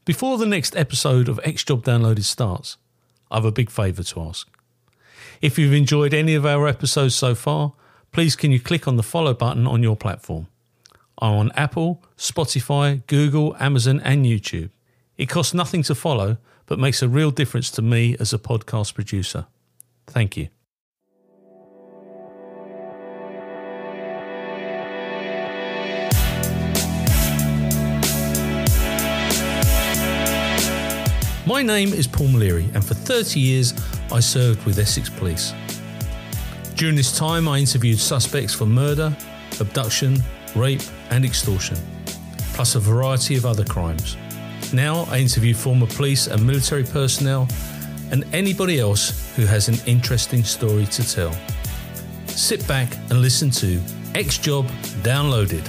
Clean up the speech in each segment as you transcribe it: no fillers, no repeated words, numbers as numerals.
Before the next episode of X Job Downloaded starts, I have a big favour to ask. If you've enjoyed any of our episodes so far, please can you click on the follow button on your platform. I'm on Apple, Spotify, Google, Amazon and YouTube. It costs nothing to follow, but makes a real difference to me as a podcast producer. Thank you. My name is Paul Maleary, and for 30 years I served with Essex Police. During this time I interviewed suspects for murder, abduction, rape and extortion, plus a variety of other crimes. Now I interview former police and military personnel and anybody else who has an interesting story to tell. Sit back and listen to X Job Downloaded.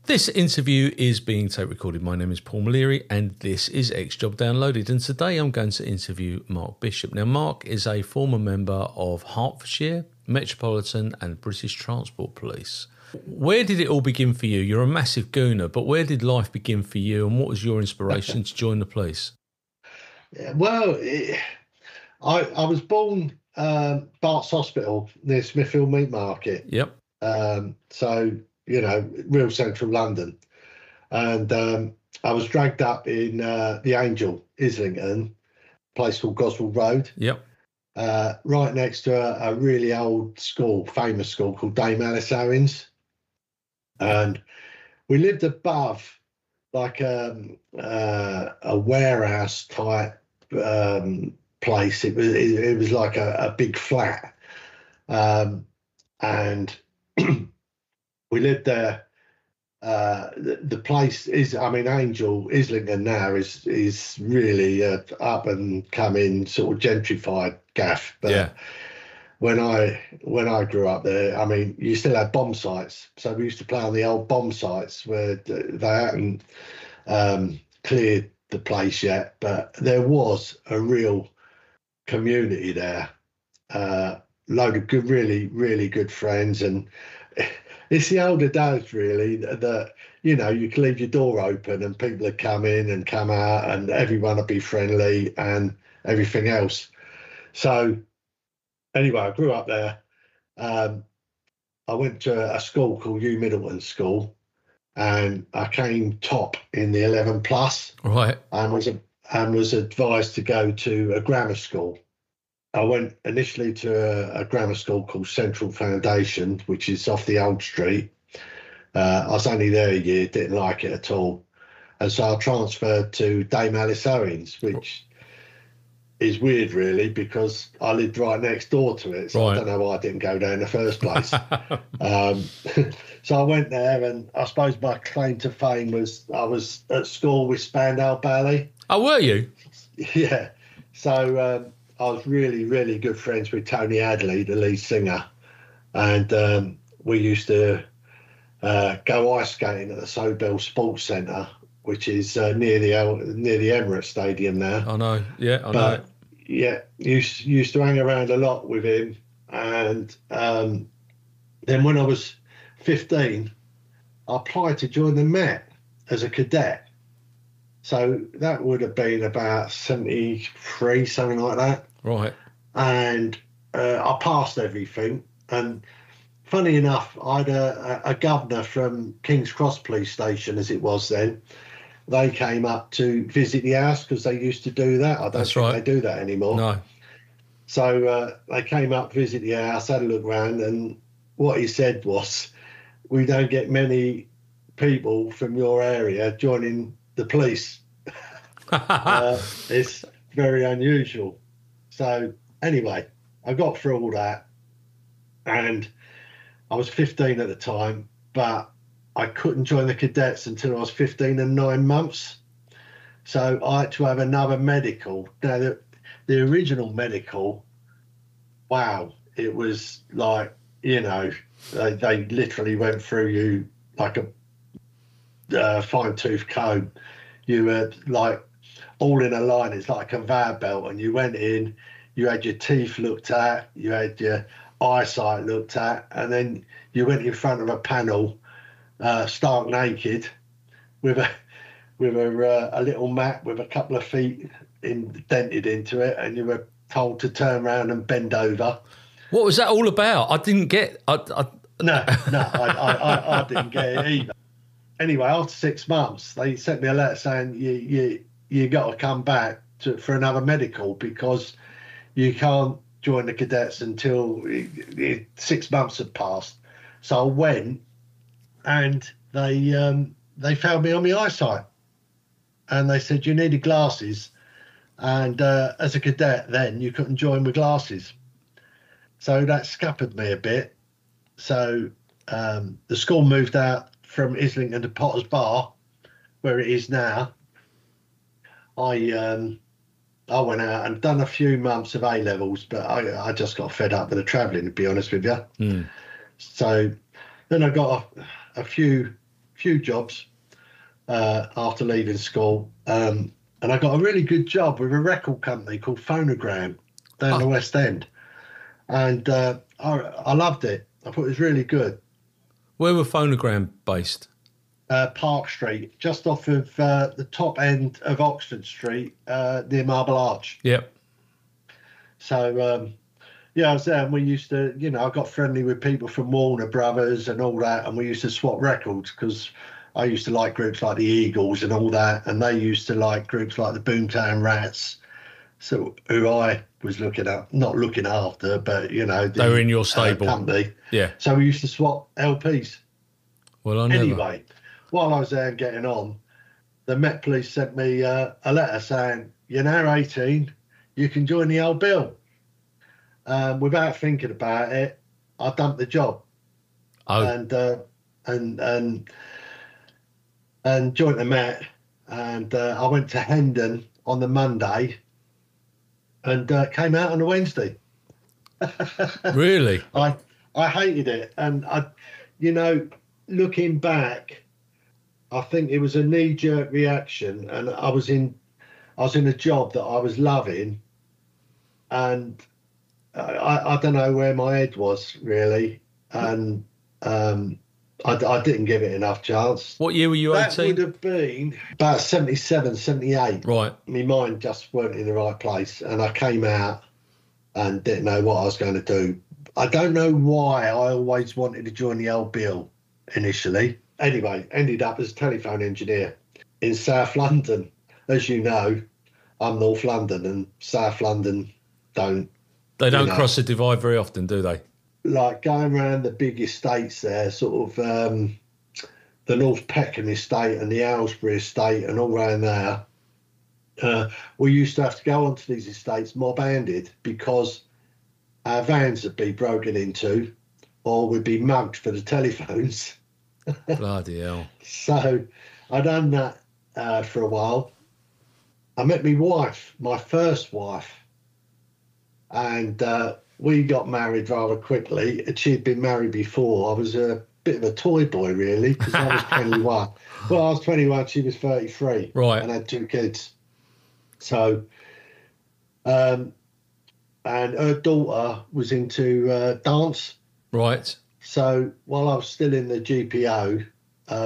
This interview is being tape recorded. My name is Paul Maleary and this is X Job Downloaded, and today I'm going to interview Mark Bishop. Now Mark is a former member of Hertfordshire, Metropolitan and British Transport Police. Where did it all begin for you? You're a massive gooner, but where did life begin for you and what was your inspiration to join the police? Well, I was born Barts Hospital near Smithfield Meat Market. Yep. So, you know, real central London. And I was dragged up in the Angel, Islington, a place called Goswell Road. Yep. Right next to a really old school, famous school called Dame Alice Owen's. And we lived above like a warehouse type place. It was like a big flat. And we lived there. The place is, I mean, Angel, Islington now is really up and coming sort of gentrified gaff. But yeah. When I grew up there, I mean, you still had bomb sites. So we used to play on the old bomb sites where they hadn't cleared the place yet, but there was a real community there. Load of good, really, really good friends. And it's the older days, really, that, you know, you can leave your door open and people would come in and come out and everyone would be friendly and everything else. So anyway, I grew up there. I went to a school called Hugh Middleton School and I came top in the 11 plus. Right. And was advised to go to a grammar school. I went initially to a grammar school called Central Foundation, which is off the old street. I was only there a year, didn't like it at all. And so I transferred to Dame Alice Owen's, which is weird, really, because I lived right next door to it. So right. I don't know why I didn't go there in the first place. So I went there, and I suppose my claim to fame was I was at school with Spandau Ballet. Oh, were you? Yeah. So I was really, really good friends with Tony Hadley, the lead singer. And we used to go ice skating at the Sobel Sports Centre, which is near the Emirates Stadium now. I know, yeah, I know. Know. Yeah, used to hang around a lot with him. And then when I was 15, I applied to join the Met as a cadet. So that would have been about 73, something like that. Right. And I passed everything. And funny enough, I had a governor from King's Cross Police Station, as it was then. They came up to visit the house because they used to do that. I don't think they do that anymore. No. So they came up, visit the house, had a look around, and what he said was, we don't get many people from your area joining the police. It's very unusual. So anyway, I got through all that, and I was 15 at the time, but I couldn't join the cadets until I was 15 and 9 months. So I had to have another medical. Now, the original medical, wow, it was like, you know, they literally went through you like a fine-tooth comb. You were like all in a line. It's like a conveyor belt, and you went in, you had your teeth looked at, you had your eyesight looked at, and then you went in front of a panel, stark naked, with a little mat with a couple of feet indented into it, and you were told to turn around and bend over. What was that all about? I didn't get. No, I didn't get it either. Anyway, after 6 months, they sent me a letter saying you got to come back for another medical because you can't join the cadets until 6 months had passed. So I went, and they found me on my eyesight, and they said you needed glasses, and as a cadet then you couldn't join with glasses. So that scuppered me a bit. So the school moved out from Islington to Potter's Bar, where it is now. I went out and done a few months of A-levels, but I just got fed up with the travelling, to be honest with you. Mm. So then I got a few jobs after leaving school, and I got a really good job with a record company called Phonogram down the West End, and I loved it. I thought it was really good. Where were Phonogram based? Park Street, just off of the top end of Oxford Street, near Marble Arch. Yep. So, I was there, and we used to, I got friendly with people from Warner Brothers and all that, and we used to swap records because I used to like groups like the Eagles and all that, and they used to like groups like the Boomtown Rats, so who I was not looking after, but, they were in your stable. Company. Yeah. So we used to swap LPs. Well, I never. Anyway, while I was there getting on, the Met Police sent me a letter saying, you're now 18, you can join the old bill. Without thinking about it, I dumped the job. Oh. And joined the Met, and I went to Hendon on the Monday and came out on the Wednesday. Really? I hated it, and looking back, I think it was a knee-jerk reaction, and I was in a job that I was loving, and I don't know where my head was really, and I didn't give it enough chance. What year were you 18? That would have been about 77, 78. Right. My mind just weren't in the right place, and I came out and didn't know what I was going to do. I don't know why I always wanted to join the old bill initially. Anyway, ended up as a telephone engineer in South London. As you know, I'm North London, and South London don't. They don't cross the divide very often, do they? Like going around the big estates there, sort of the North Peckham estate and the Aylesbury estate and all around there. We used to have to go onto these estates mob-handed because our vans would be broken into or we'd be mugged for the telephones. Bloody hell. So I done that for a while. I met my wife, my first wife, and we got married rather quickly. She'd been married before. I was a bit of a toy boy, really, because I was 21. Well, I was 21, she was 33. Right. And had 2 kids. So, and her daughter was into dance. Right. So while I was still in the GPO,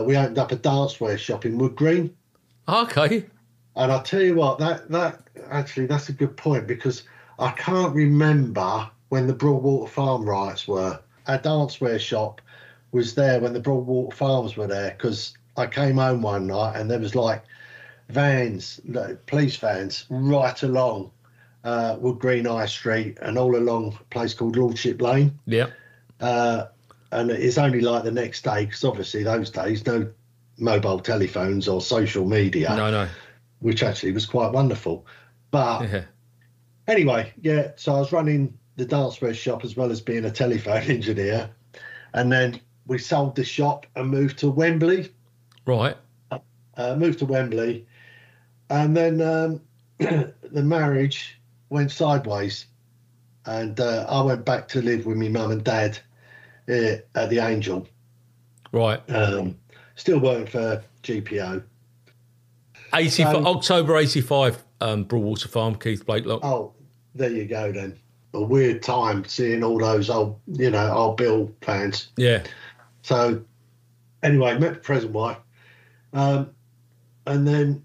we opened up a dancewear shop in Wood Green. Okay. And I'll tell you what, that's a good point, because I can't remember when the Broadwater Farm riots were. Our dancewear shop was there when the Broadwater Farms were there, because I came home one night and there was like vans, police vans, right along Wood Green High Street and all along a place called Lordship Lane. Yeah. And it's only like the next day, because obviously those days, no mobile telephones or social media. No. Which actually was quite wonderful. But anyway, so I was running the dancewear shop as well as being a telephone engineer. And then we sold the shop and moved to Wembley. Right. Moved to Wembley. And then the marriage went sideways. And I went back to live with my mum and dad at the Angel. Right. Still working for GPO. October 85, Broadwater Farm, Keith Blakelock. Oh, there you go then. A weird time seeing all those old Bill fans. Yeah. So anyway, met the present wife, and then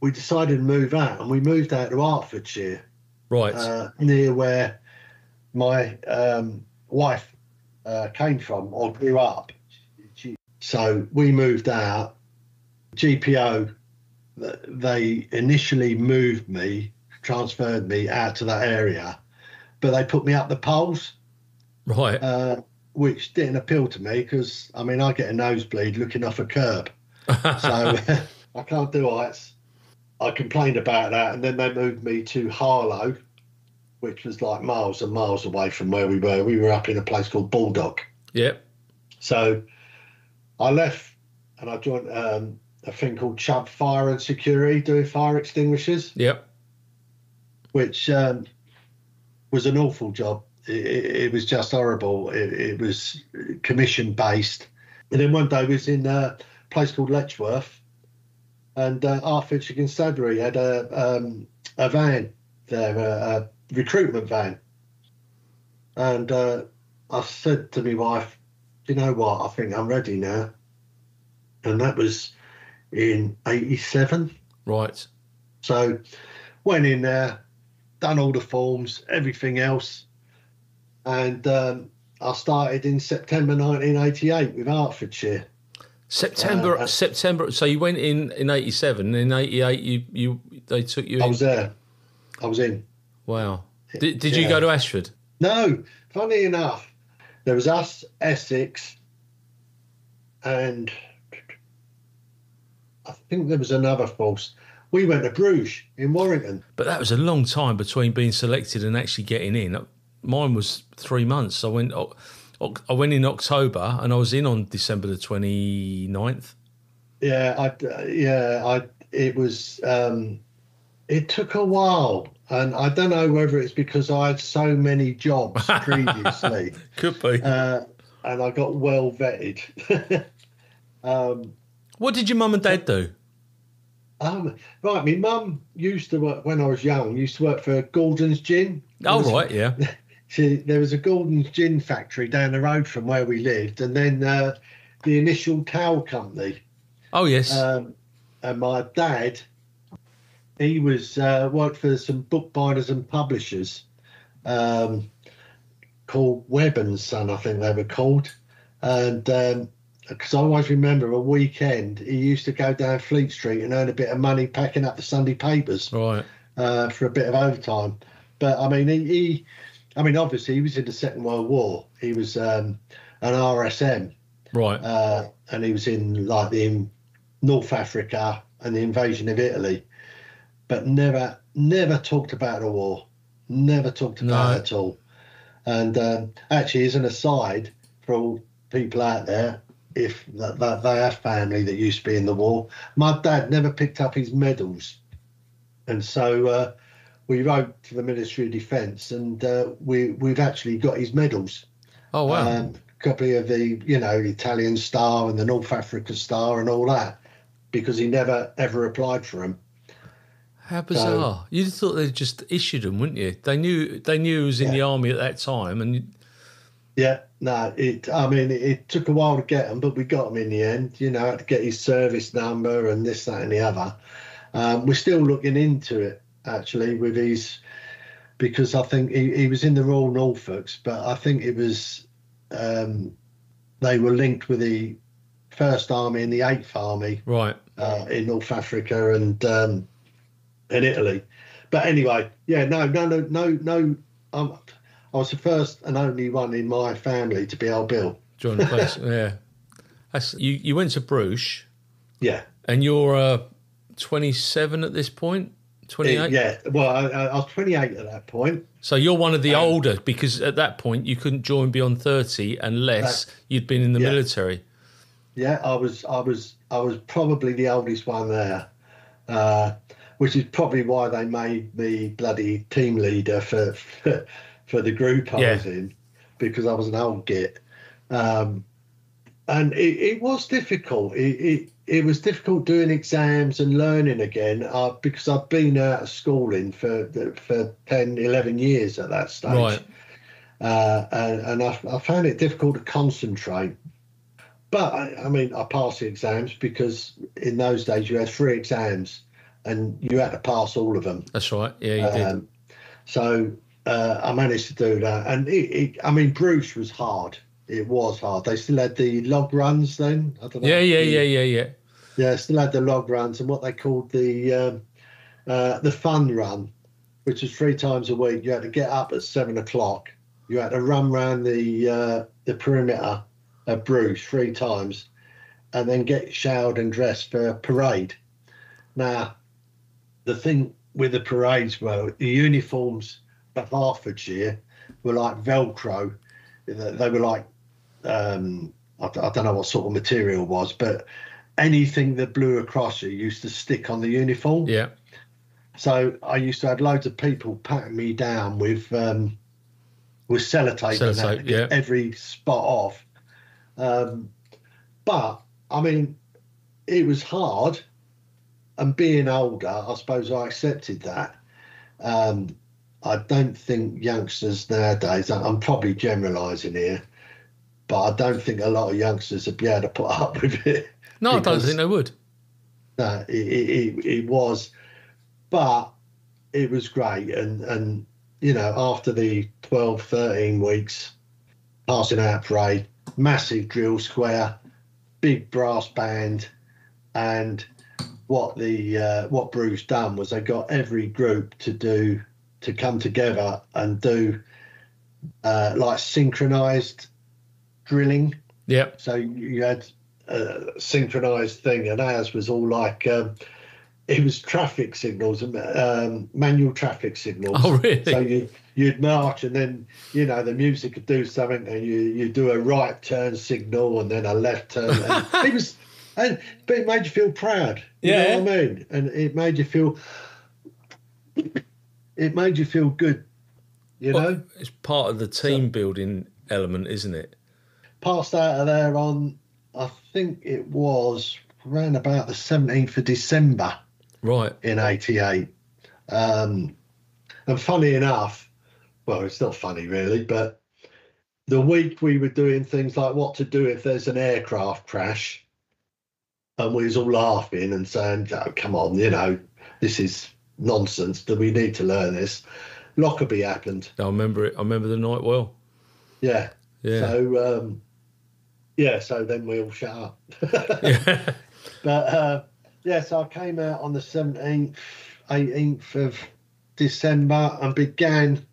we decided to move out, and we moved out to Hertfordshire, Right. near where my wife came from or grew up. So we moved out. GPO, they initially transferred me out to that area, but they put me up the poles. Right. Which didn't appeal to me because, I mean, I get a nosebleed looking off a curb. So I can't do heights. I complained about that, and then they moved me to Harlow, which was like miles and miles away from where we were. We were up in a place called Bulldog. Yep. So I left and I joined a thing called Chubb Fire and Security, doing fire extinguishers. Yep. Which was an awful job. It was just horrible. It was commission based. And then one day we was in a place called Letchworth, and Hertfordshire Constabulary had a van there, a recruitment van. And I said to my wife, you know what, I think I'm ready now. And that was in 87. Right. So went in there, done all the forms, everything else. And I started in September 1988 with Hertfordshire. September. So you went in 87. In 88, they took you in. I was there. I was in. Wow. Did you go to Ashford? No. Funny enough, there was us, Essex, and I think there was another force. We went to Bruche in Warrington. But that was a long time between being selected and actually getting in. Mine was 3 months. I went in October and I was in on December the 29th. It was. It took a while, and I don't know whether it's because I had so many jobs previously. Could be. And I got well vetted. What did your mum and dad do? Right, my mum used to work when I was young. Used to work for Gordon's Gin. Right, yeah. There was a Gordon's Gin factory down the road from where we lived, and then the initial towel company. Oh yes. And my dad, he was worked for some bookbinders and publishers called Webb and Son, I think they were called, and because I always remember a weekend he used to go down Fleet Street and earn a bit of money packing up the Sunday papers, right, for a bit of overtime. But I mean, he obviously he was in the Second World War. He was an RSM, right, and he was in North Africa and the invasion of Italy, but never talked about the war, never talked about it at all. And actually, as an aside for all people out there, if they have family that used to be in the war, my dad never picked up his medals, and so we wrote to the Ministry of Defence, and we've actually got his medals. Oh wow! A copy of the Italian Star and the North Africa Star and all that, because he never ever applied for them. How bizarre! So, you'd thought they'd just issued them, wouldn't you? They knew he was in the army at that time, and it took a while to get them, but we got them in the end. Had to get his service number and this, that, and the other. We're still looking into it actually with because I think he was in the Royal Norfolks, but I think it was they were linked with the First Army and the Eighth Army, right, in North Africa and Italy. But anyway, no. I was the first and only one in my family to be Bill. Join the place, yeah. You went to Bruche, yeah, and you're 27 at this point. 28? Yeah, well, I was 28 at that point. So you're one of the older, because at that point you couldn't join beyond 30 unless you'd been in the military. Yeah, I was probably the oldest one there, which is probably why they made me bloody team leader for the group I was in, because I was an old git. And it was difficult. it was difficult doing exams and learning again because I've been out of schooling for 10, 11 years at that stage. Right. And I found it difficult to concentrate. But, I passed the exams because in those days you had 3 exams and you had to pass all of them. That's right. Yeah, you did. So I managed to do that. And, Bruche was hard. It was hard. They still had the log runs then. I don't know. Yeah. Yeah, still had the log runs and what they called the fun run, which was 3 times a week. You had to get up at 7 o'clock. You had to run around the perimeter of Bruche 3 times and then get showered and dressed for a parade. Now, the thing with the parades were the uniforms for Hertfordshire were like Velcro. They were like, I don't know what sort of material it was, but anything that blew across you used to stick on the uniform. Yeah. So I used to have loads of people patting me down with sellotape and that to get every spot off. But it was hard, and being older, I suppose I accepted that. I don't think youngsters nowadays, I'm probably generalising here, but I don't think a lot of youngsters would be able to put up with it. No, I don't think they would. No, it was, but it was great. And after the 12, 13 weeks, passing out parade, massive drill square, big brass band, and what Bruche done was they got every group to come together and do like synchronized drilling. Yeah. So you had a synchronized thing, and ours was all like it was traffic signals and manual traffic signals. Oh, really? So you'd march, and then the music would do something, and you do a right turn signal and then a left turn. But it made you feel proud. You know what I mean? And it made you feel good. Know, it's part of the team building element, isn't it? Passed out of there on, I think it was around about the 17th of December. Right. In 88. And funny enough, well, it's not funny really, but the week we were doing things like what to do if there's an aircraft crash, and we was all laughing and saying, oh, come on, this is nonsense. Do we need to learn this? Lockerbie happened. I remember it. I remember the night well. Yeah. So, so then we all shut up. Yeah. But, so I came out on the 17th, 18th of December and began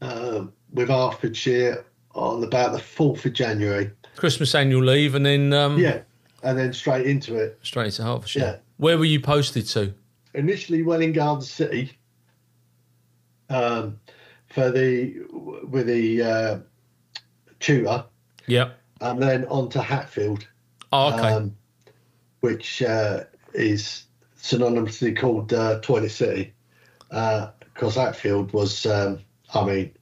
with Hertfordshire on about the 4th of January. Christmas annual leave and then... and then straight into it. Straight into Hertfordshire. Yeah. Where were you posted to? Initially Welwyn Garden City with the tutor. Yeah. And then on to Hatfield. Oh, okay. Which is synonymously called Toilet City. Because Hatfield was, well, it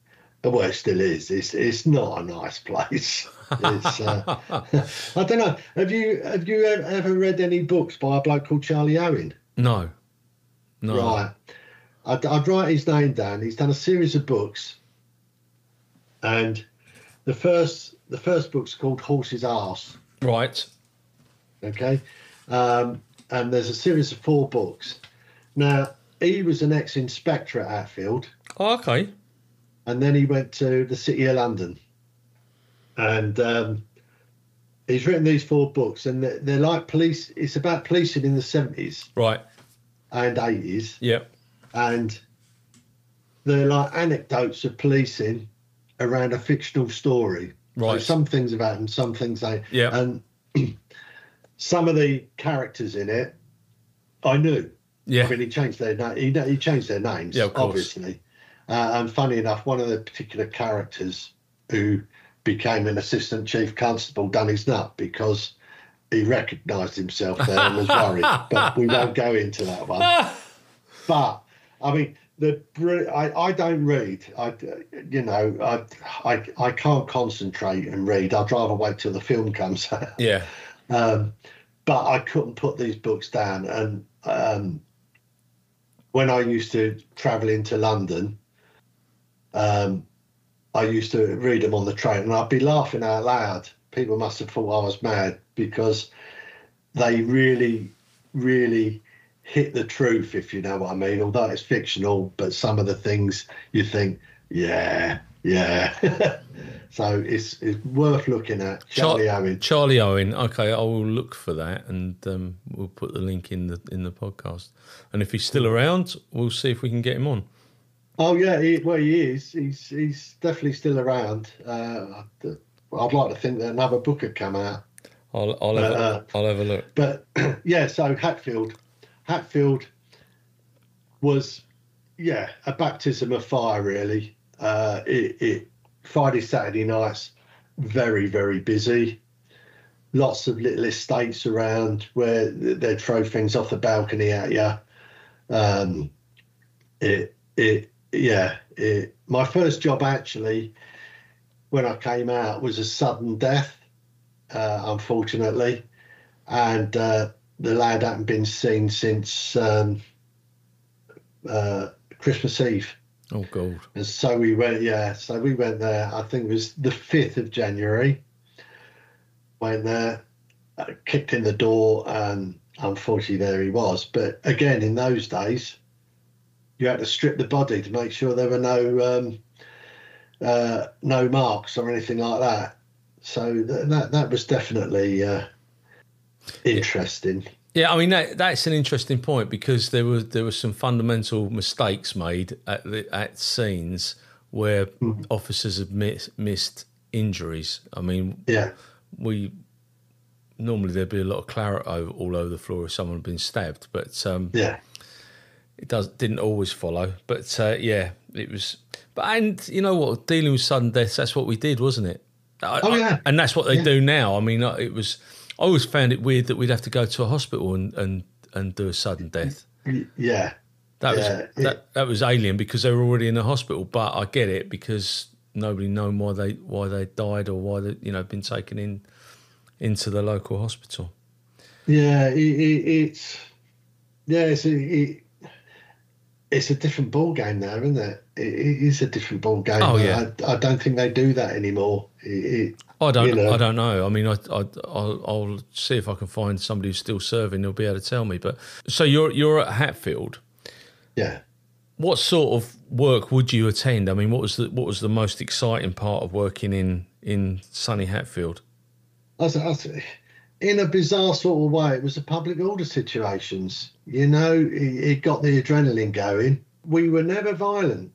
still is. It's not a nice place. It's, I don't know. Have you ever read any books by a bloke called Charlie Owen? No. Right. I'd write his name down. He's done a series of books, and the first book's called Horse's Arse. Right. Okay. And there's a series of 4 books. Now, he was an ex-inspector at Hatfield. Oh, okay. And then he went to the City of London. And he's written these 4 books, and they're like police. It's about policing in the 70s. Right. And 80s. Yep. And they're like anecdotes of policing around a fictional story. Right. So some things have happened, some things ain't. Yeah. And some of the characters in it, I knew. Yeah. I mean, he changed their names, yeah, of course. obviously. And funny enough, one of the particular characters who became an assistant chief constable done his nut because he recognised himself there and was worried. But we won't go into that one. But I mean, I don't read. I can't concentrate and read. I'd rather wait till the film comes out. Yeah. But but I couldn't put these books down. And when I used to travel into London, I used to read them on the train, and I'd be laughing out loud. People must have thought I was mad, because they really, really hit the truth, if you know what I mean. Although it's fictional, but some of the things you think, yeah. So it's worth looking at. Charlie Owen. Charlie Owen. Okay, I will look for that, and we'll put the link in the podcast. And if he's still around, we'll see if we can get him on. Oh yeah, he is. He's definitely still around. I'd like to think that another book had come out. I'll have a look. But yeah, so Hatfield was a baptism of fire, really. Friday, Saturday nights, very, very busy. Lots of little estates around where they'd throw things off the balcony at you. My first job, actually, when I came out, was a sudden death, unfortunately, and the lad hadn't been seen since Christmas Eve. Oh God! And so we went. Yeah, so we went there. I think it was the 5th of January. Went there, kicked in the door, and unfortunately there he was. But again, in those days, you had to strip the body to make sure there were no marks or anything like that. So that was definitely interesting. Yeah, I mean that's an interesting point, because there were some fundamental mistakes made at scenes where officers had missed injuries. I mean, we normally there'd be a lot of claret all over the floor if someone had been stabbed, but it didn't always follow. But it was. But and you know what, dealing with sudden deaths, that's what we did, wasn't it? And that's what they do now. I mean, it was. I always found it weird that we'd have to go to a hospital and do a sudden death. Yeah, that was alien, because they were already in a hospital. But I get it, because nobody known why they died, or why they been taken into the local hospital. Yeah, it's a different ball game now, isn't it? It is a different ball game. Oh yeah, I don't think they do that anymore. I don't know. I mean, I'll see if I can find somebody who's still serving. They'll be able to tell me. But so you're at Hatfield. Yeah. What sort of work would you attend? I mean, what was the most exciting part of working in sunny Hatfield? In a bizarre sort of way, it was the public order situations. It got the adrenaline going. We were never violent.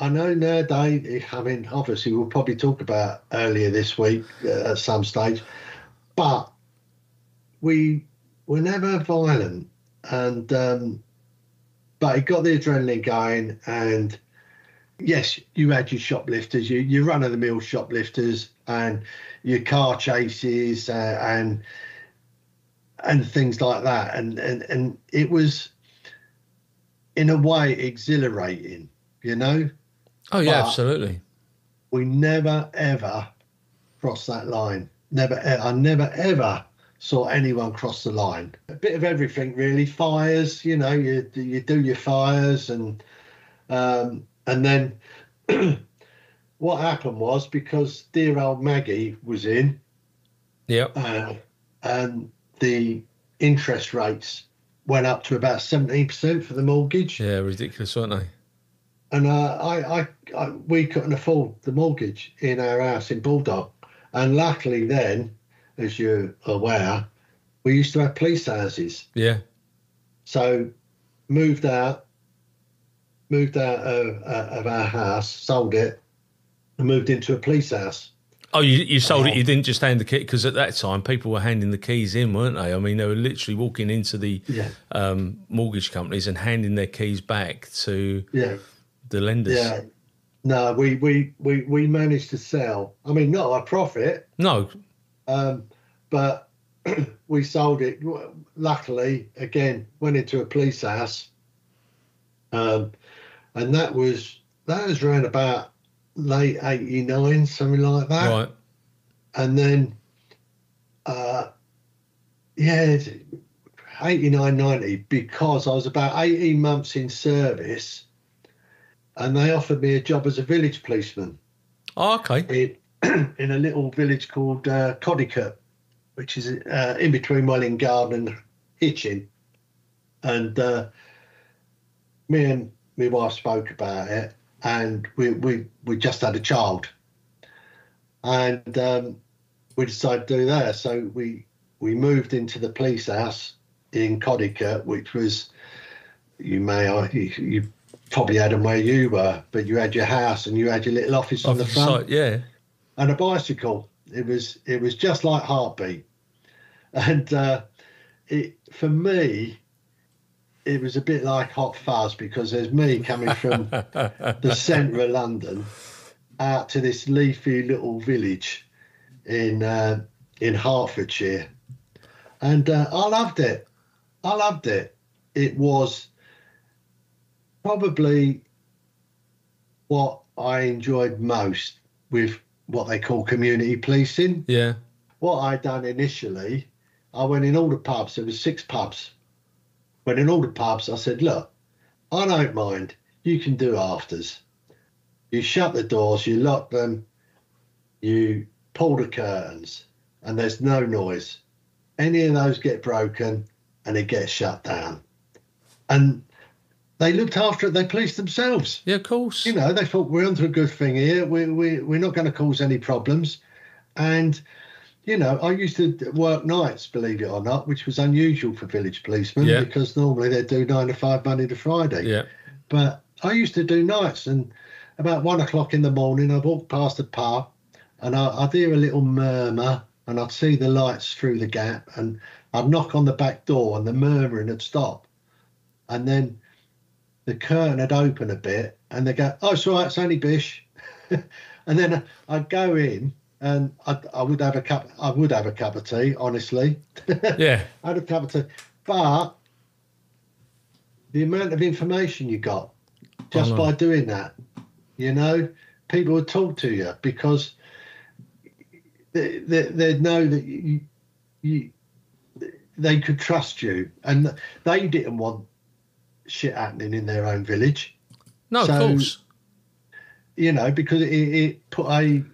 I know nowadays, I mean, obviously we'll probably talk about earlier this week at some stage, but we were never violent. And but it got the adrenaline going, and yes, you had your shoplifters, your run-of-the-mill shoplifters, and your car chases and things like that, and it was in a way exhilarating, Oh yeah, but absolutely. We never ever crossed that line. I never ever saw anyone cross the line. A bit of everything really. Fires, you do your fires, and then what happened was, because dear old Maggie was in, and the interest rates went up to about 17% for the mortgage. Yeah, ridiculous, weren't they? And we couldn't afford the mortgage in our house in Bulldog. And luckily then, as you're aware, we used to have police houses. Yeah. So moved out of our house, sold it, and moved into a police house. Oh, you sold it. You didn't just hand the key, because at that time people were handing the keys in, weren't they? I mean, they were literally walking into the mortgage companies and handing their keys back to the lenders. Yeah. No, we managed to sell. I mean, not a profit. No. But we sold it. Luckily, again, went into a police house. And that was around about late 89, something like that. Right. And then, yeah, 89, 90, because I was about 18 months in service and they offered me a job as a village policeman. Oh, okay. In a little village called Codicote, which is in between Welling Garden and Hitchin. And me and my wife spoke about it, and we just had a child. And we decided to do that. So we moved into the police house in Codicote, which was, you probably had them where you were, but you had your house and you had your little office on the front. Yeah. And a bicycle. It was just like Heartbeat. And for me, it was a bit like Hot Fuzz, because there's me coming from the centre of London out to this leafy little village in Hertfordshire. And I loved it. It was probably what I enjoyed most with what they call community policing. Yeah. What I done initially, I went in all the pubs. There was 6 pubs. Went in all the pubs. I said, look, I don't mind. You can do afters. You shut the doors, you lock them, you pull the curtains, and there's no noise. Any of those get broken and it gets shut down. And they looked after it. They policed themselves. Yeah, of course. You know, they thought, we're onto a good thing here. We're not going to cause any problems. And, you know, I used to work nights, believe it or not, which was unusual for village policemen, because normally they do 9 to 5, Monday to Friday. Yeah. But I used to do nights, and about 1 o'clock in the morning, I'd walk past the pub and I'd hear a little murmur, and I'd see the lights through the gap, and I'd knock on the back door and the murmuring would stop. And then the curtain would open a bit and they'd go, oh, it's all right, it's only Bish. And then I'd go in and I would have a cup of tea, honestly. Yeah. I had a cup of tea. But the amount of information you got just by doing that, you know, people would talk to you because they'd know that they could trust you, and they didn't want shit happening in their own village. No, of course. You know, because it put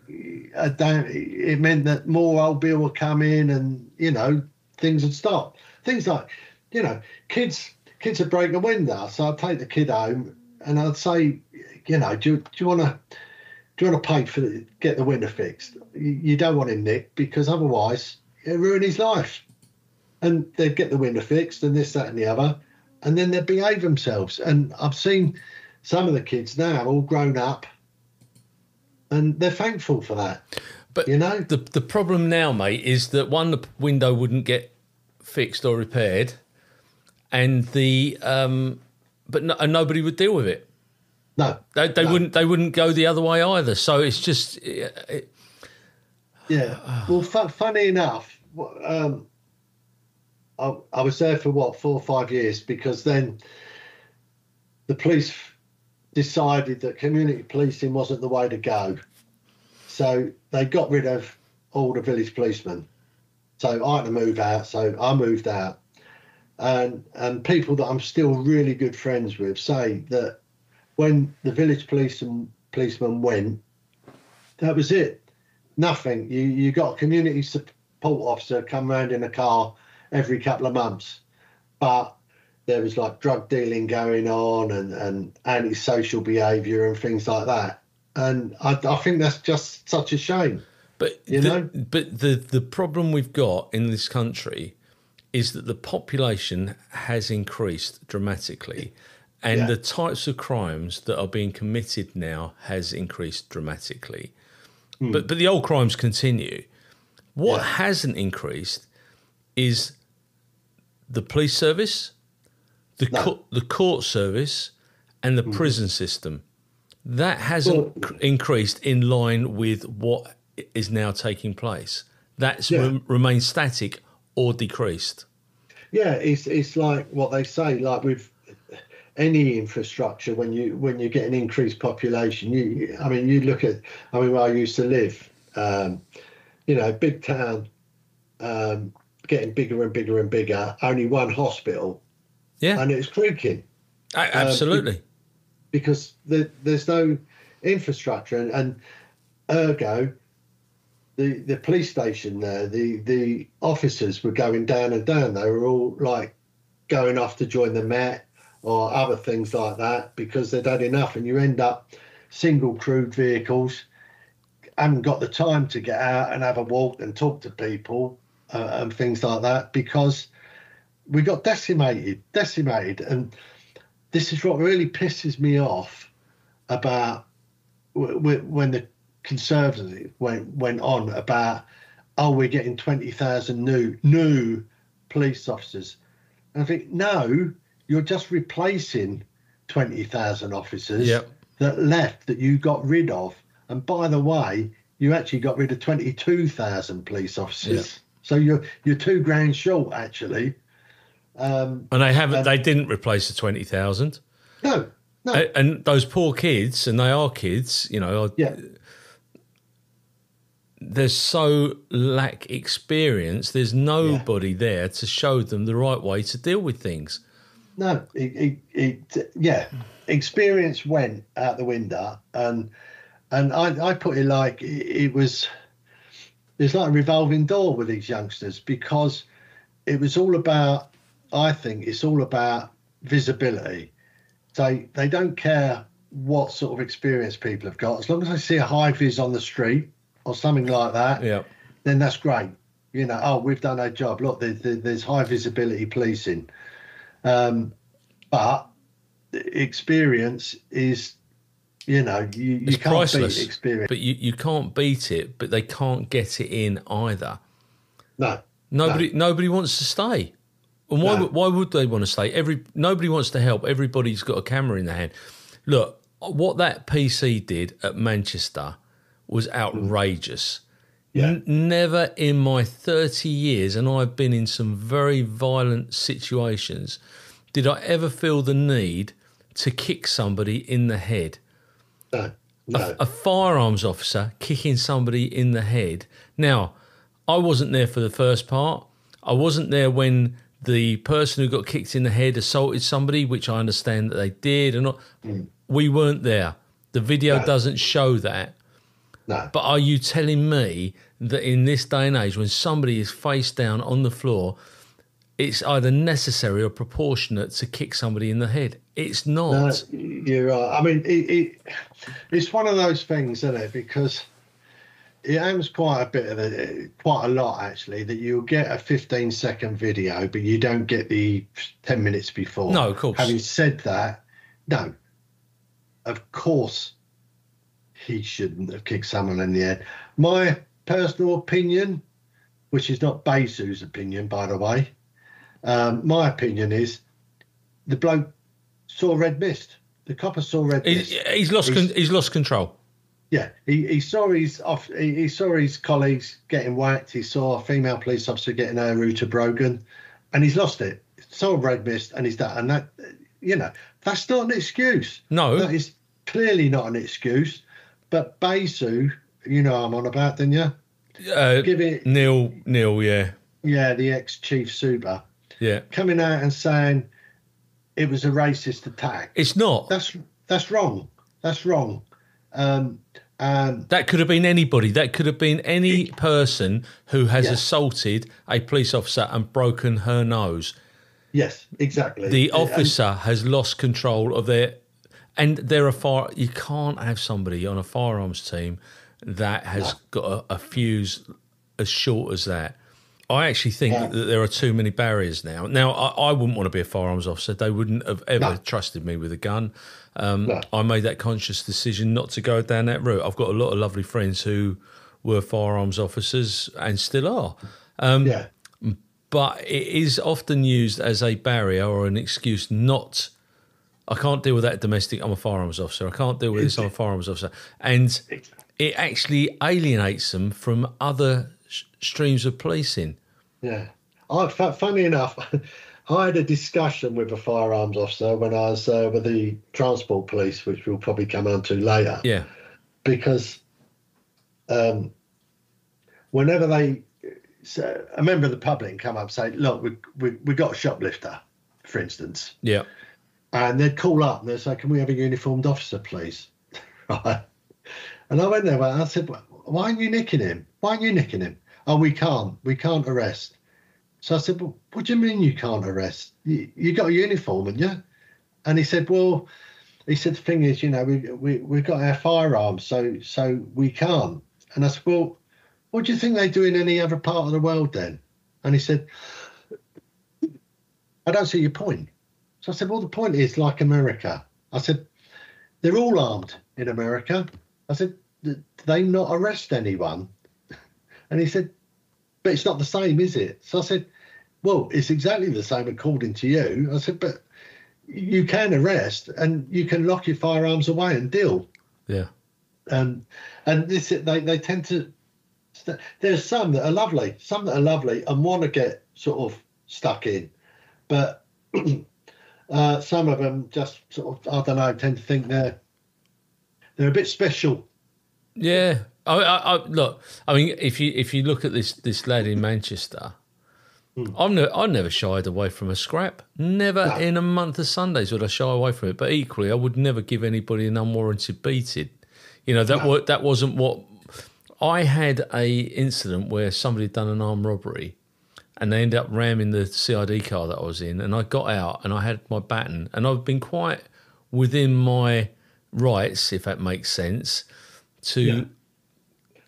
it meant that more old Bill would come in, and you know, things would stop. Things like, you know, kids would break a window, so I'd take the kid home and I'd say, you know, do you want to pay get the window fixed? You don't want him nicked, because otherwise it'll ruin his life. And they'd get the window fixed and this, that and the other, and then they'd behave themselves. And I've seen some of the kids now all grown up and they're thankful for that. But you know, the problem now, mate, is that one, the window wouldn't get fixed or repaired, and nobody would deal with it. No, they wouldn't go the other way either. So it's just yeah. Well, funny enough, I was there for 4 or 5 years, because then the police decided that community policing wasn't the way to go. So they got rid of all the village policemen. So I had to move out. So I moved out. And people that I'm still really good friends with say that when the village policeman went, that was it. Nothing. You got a community support officer come round in a car every couple of months. But there was like drug dealing going on and antisocial behaviour and things like that. And I think that's just such a shame. But the problem we've got in this country is that the population has increased dramatically, and the types of crimes that are being committed now has increased dramatically. But the old crimes continue. What hasn't increased is the police service, the court service, and the prison system. That hasn't increased in line with what is now taking place. That's remained static or decreased. Yeah, it's like what they say, like with any infrastructure, when you get an increased population, you look at, where I used to live, big town, getting bigger and bigger and bigger. Only one hospital. Yeah. And it's creaking. Absolutely. Because there's no infrastructure, and ergo, the police station there, the officers were going down and down. They were all like going off to join the Met or other things like that because they'd had enough, and you end up single crewed vehicles, haven't got the time to get out and have a walk and talk to people and things like that because we got decimated. And this is what really pisses me off about when the Conservatives went on about, oh, we're getting 20,000 new police officers. And I think, no, you're just replacing 20,000 officers that left, that you got rid of. And by the way, you actually got rid of 22,000 police officers. Yep. So you're $2,000 short, actually. And they didn't replace the 20,000. No. And those poor kids, and they are kids, you know. They're so lack experience. There's nobody there to show them the right way to deal with things. No, experience went out the window, and I put it like it's like a revolving door with these youngsters, because it was all about, I think it's all about visibility. So they don't care what sort of experience people have got, as long as they see a high vis on the street or something like that. Then that's great. You know, oh, we've done our job. Look, there's high visibility policing. But experience is, you know, you can't priceless, beat experience. But you can't beat it, but they can't get it in either. Nobody wants to stay. And why would they want to stay? Nobody wants to help. Everybody's got a camera in their hand. Look, what that PC did at Manchester was outrageous. Never in my 30 years, and I've been in some very violent situations, did I ever feel the need to kick somebody in the head. No. A firearms officer kicking somebody in the head. Now, I wasn't there for the first part. I wasn't there when the person who got kicked in the head assaulted somebody, which I understand that they did. We weren't there. The video doesn't show that. No. But are you telling me that in this day and age, when somebody is face down on the floor, it's either necessary or proportionate to kick somebody in the head? It's not. No, you're right. I mean, it's one of those things, isn't it? Because it happens quite a lot, actually, that you'll get a 15-second video, but you don't get the 10 minutes before. No, of course. Having said that, no, of course he shouldn't have kicked someone in the head. My personal opinion, which is not Besu's opinion, by the way, my opinion is the bloke saw red mist. The copper saw red mist. He's lost control. Yeah, he saw his colleagues getting whacked. He saw a female police officer getting her router broken, and he's lost it. Saw red mist, and he's that. And that, you know, that's not an excuse. No, that is clearly not an excuse. But Besu, you know, I'm on about, didn't you? Give it Neil, yeah. Yeah, the ex-chief super. Yeah, coming out and saying it was a racist attack. It's not. That's wrong. That's wrong. That could have been anybody. That could have been any person who has assaulted a police officer and broken her nose. Yes, exactly. The officer has lost control of their... And you can't have somebody on a firearms team that has got a fuse as short as that. I actually think that there are too many barriers now. Now, I wouldn't want to be a firearms officer. They wouldn't have ever trusted me with a gun. I made that conscious decision not to go down that route. I've got a lot of lovely friends who were firearms officers and still are. But it is often used as a barrier or an excuse not... I can't deal with that domestic, I'm a firearms officer. I can't deal with this, I'm a firearms officer. And it actually alienates them from other streams of policing. Yeah. Funny enough, I had a discussion with a firearms officer when I was with the transport police, which we'll probably come on to later. Yeah. Because whenever they so a member of the public can come up and say, look, we got a shoplifter, for instance. Yeah. And they'd call up and they'd say, can we have a uniformed officer, please? Right. And I went there and I said, why aren't you nicking him? Why aren't you nicking him? Oh, we can't arrest. So I said, well, what do you mean you can't arrest? You got a uniform, haven't you? And he said, well, the thing is, you know, we've got our firearms, so we can't. And I said, well, what do you think they do in any other part of the world then? And he said, I don't see your point. So I said, well, the point is like America. I said, they're all armed in America. I said, do they not arrest anyone? And he said, but it's not the same, is it? So I said, well, it's exactly the same according to you. I said, but you can arrest and you can lock your firearms away and deal. Yeah. And this, they tend to, there's some that are lovely and want to get sort of stuck in. But some of them just sort of, I don't know, tend to think they're a bit special. Yeah. I look, I mean, if you look at this lad in Manchester, I never shied away from a scrap. Never in a month of Sundays would I shy away from it. But equally, I would never give anybody an unwarranted beating. You know, that wasn't what... I had a incident where somebody had done an armed robbery and they ended up ramming the CID car that I was in, and I got out and I had my baton, and I've been quite within my rights, if that makes sense, to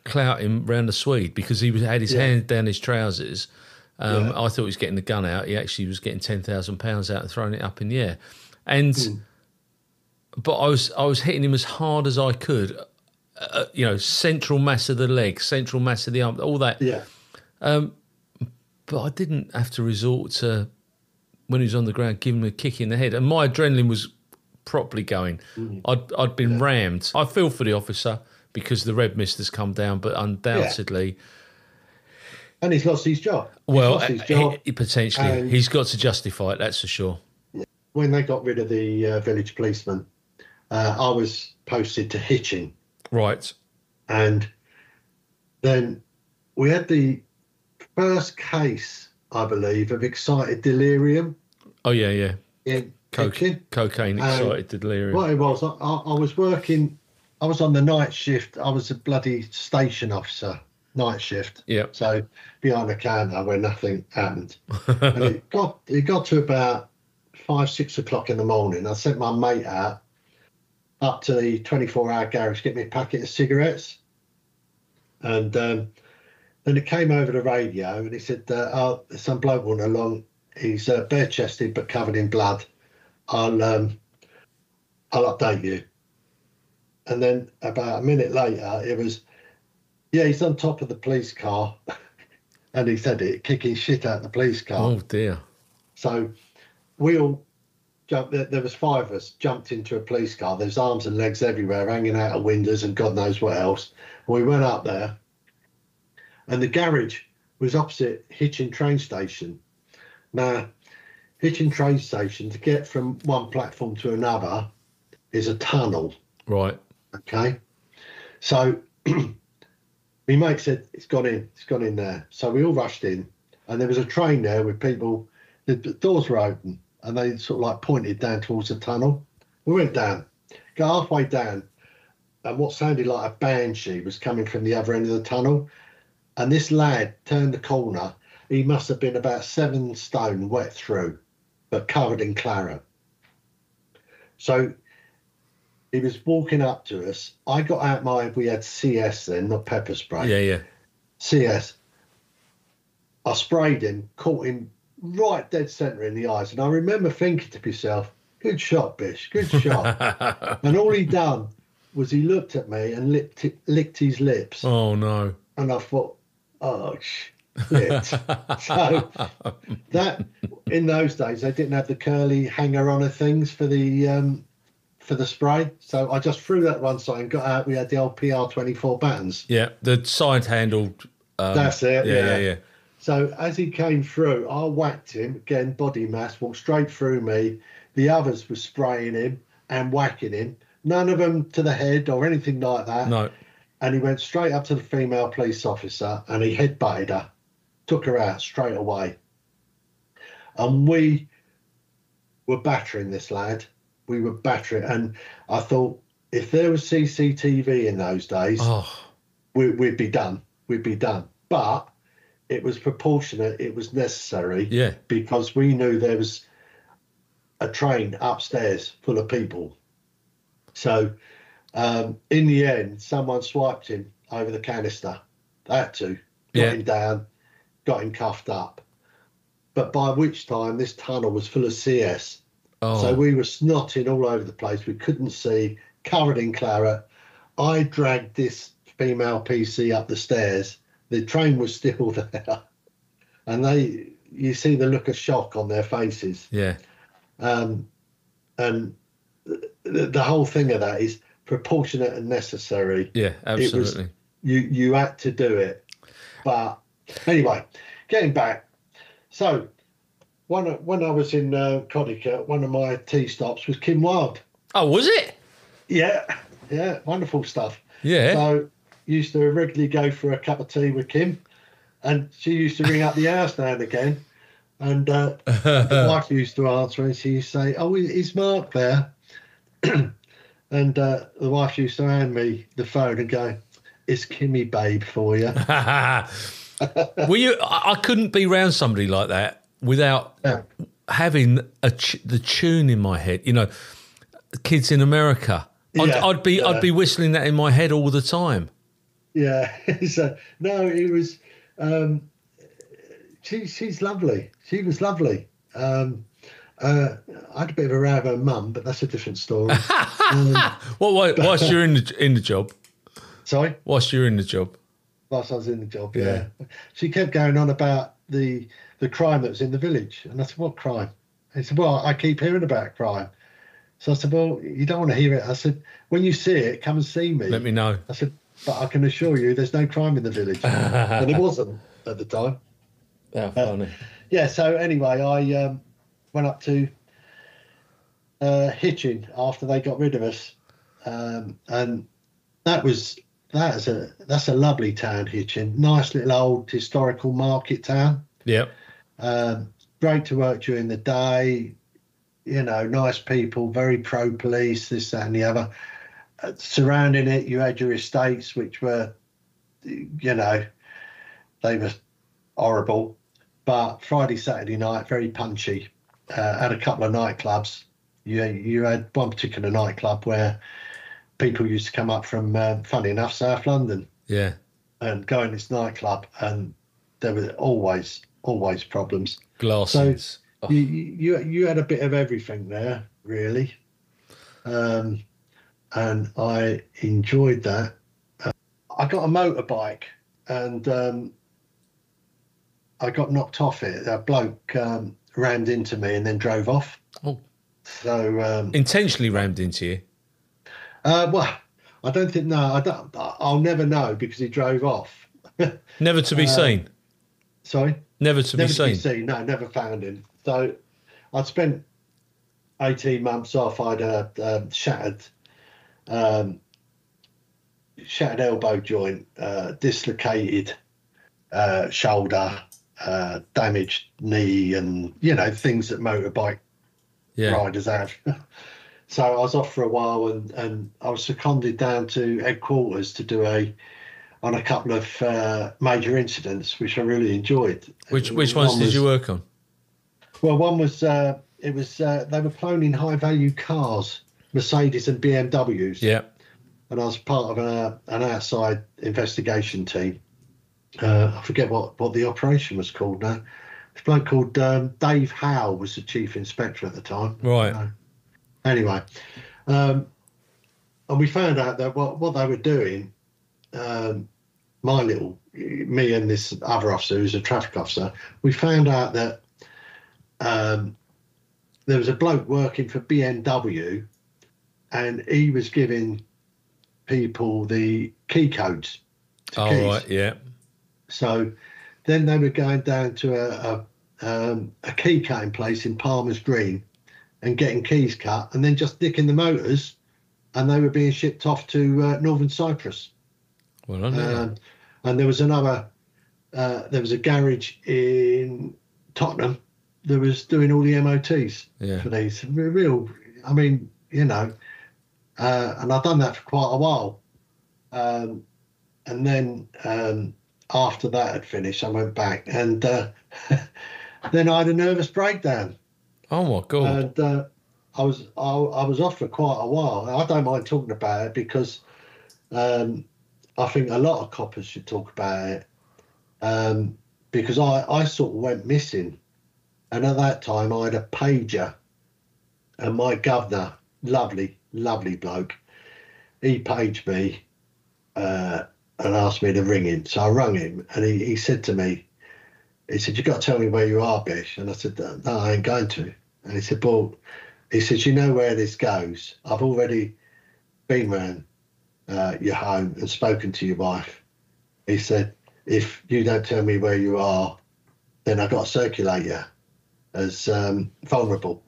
clout him round the Swede because he had his hand down his trousers. I thought he was getting the gun out. He actually was getting £10,000 out and throwing it up in the air. And but I was hitting him as hard as I could. You know, central mass of the leg, central mass of the arm, all that. Yeah. But I didn't have to resort to, when he was on the ground, giving him a kick in the head. And my adrenaline was properly going. I'd been rammed. I feel for the officer because the red mist has come down, but undoubtedly... Yeah. And he's lost his job. Potentially. He's got to justify it, that's for sure. When they got rid of the village policeman, I was posted to Hitchin. Right. And then we had the first case, I believe, of excited delirium. Oh, yeah. In cocaine excited delirium. What it was, I was working, I was on the night shift. I was a bloody station officer. Night shift. Yeah. So behind the counter where nothing happened. And it got to about 5-6 o'clock in the morning. I sent my mate out up to the 24-hour garage to get me a packet of cigarettes. And then it came over the radio and he said, there's some bloke running along. He's bare-chested but covered in blood. I'll update you. And then about a minute later, it was, yeah, he's on top of the police car. And he said it, kicking shit out the police car. Oh, dear. So we all jumped, there was 5 of us, jumped into a police car. There's arms and legs everywhere, hanging out of windows and God knows what else. And we went up there. And the garage was opposite Hitchin train station. Now, Hitchin train station, to get from one platform to another, is a tunnel. Right. Okay. So... my mate said, it's gone in there. So we all rushed in and there was a train there with people, the doors were open and they sort of like pointed down towards the tunnel. We went down, got halfway down and what sounded like a banshee was coming from the other end of the tunnel. And this lad turned the corner. He must have been about 7 stone wet through, but covered in claret. So he was walking up to us. I got out we had CS then, not pepper spray. Yeah. CS. I sprayed him, caught him right dead centre in the eyes. And I remember thinking to myself, good shot, Bish, good shot. And all he done was he looked at me and licked his lips. Oh, no. And I thought, oh, shit. So that, in those days, they didn't have the curly hanger-on things for the spray, so I just threw that one side and got out. We had the old PR24 buttons. Yeah, the side handled. That's it. Yeah. So as he came through, I whacked him again. Body mass walked straight through me. The others were spraying him and whacking him. None of them to the head or anything like that. No. And he went straight up to the female police officer and he headbutted her. took her out straight away. And we were battering this lad. We were battering. And I thought, if there was CCTV in those days, we'd be done. We'd be done. But it was proportionate. It was necessary. Yeah. Because we knew there was a train upstairs full of people. So in the end, someone swiped him over the canister. They had to. Got him down, got him cuffed up. But by which time this tunnel was full of CS. So we were snotting all over the place. We couldn't see, covered in claret. I dragged this female PC up the stairs. The train was still there. And you see the look of shock on their faces. Yeah. And the whole thing of that is proportionate and necessary. Yeah, absolutely. You had to do it. But anyway, getting back. So when I was in Codicote, one of my tea stops was Kim Wilde. Oh, was it? Yeah, wonderful stuff. Yeah. So used to regularly go for a cup of tea with Kim, and she used to ring up the house now and again, and the wife used to answer, and she used to say, "Oh, is Mark there?" And the wife used to hand me the phone and go, "It's Kimmy, babe, for you." I couldn't be around somebody like that without having the tune in my head. You know, Kids in America. I'd be whistling that in my head all the time. Yeah. So no, it was. She's lovely. She was lovely. I had a bit of a row with her mum, but that's a different story. Whilst you're in the job? Sorry? Whilst you're in the job? Whilst I was in the job, yeah. She kept going on about the crime that was in the village. And I said, what crime? And he said, well, I keep hearing about crime. So I said, well, you don't want to hear it. I said, when you see it, come and see me. Let me know. I said, but I can assure you there's no crime in the village. And it wasn't at the time. How funny. So anyway, I went up to Hitchin after they got rid of us. And that's a lovely town, Hitchin. Nice little old historical market town. Yep. Great to work during the day. You know, nice people, very pro-police, this, that and the other. Surrounding it, you had your estates, which were, you know, they were horrible. But Friday, Saturday night, very punchy. Had a couple of nightclubs. You had one particular nightclub where people used to come up from, funny enough, South London. Yeah. And go in this nightclub, and there were always problems. Glasses. So you had a bit of everything there, really. And I enjoyed that. I got a motorbike, and I got knocked off it. A bloke rammed into me and then drove off. Oh. So intentionally rammed into you? Well, I don't think. No, I don't. I'll never know because he drove off. Never to be seen. Sorry. Never to be seen. No, never found him. So I'd spent 18 months off. I'd shattered elbow joint, dislocated shoulder, damaged knee, and you know, things that motorbike riders have. So I was off for a while, and I was seconded down to headquarters to do on a couple of major incidents, which I really enjoyed. Which ones did you work on? Well, one was they were cloning high value cars, Mercedes and BMWs. Yeah. And I was part of an outside investigation team. I forget what the operation was called now. This bloke called Dave Howe was the chief inspector at the time. Right. Anyway, and we found out that what they were doing, me and this other officer who's a traffic officer, we found out that there was a bloke working for BMW, and he was giving people the key codes to keys. Right, yeah. So then they were going down to a key cutting place in Palmer's Green and getting keys cut, and then just nicking the motors, and they were being shipped off to Northern Cyprus. Well, I know. And there was another there was a garage in Tottenham that was doing all the MOTs for these. Real, I mean, you know, and I've done that for quite a while. And then after that had finished, I went back, and then I had a nervous breakdown. Oh my God! And I was off for quite a while. I don't mind talking about it because I think a lot of coppers should talk about it, because I sort of went missing, and at that time I had a pager, and my governor, lovely bloke, he paged me and asked me to ring him. So I rang him, and he said to me, he said, "You've got to tell me where you are, Bish." And I said, "No, I ain't going to." And he said, "Well," he said, "you know where this goes. I've already been round your home and spoken to your wife." He said, "If you don't tell me where you are, then I've got to circulate you as vulnerable."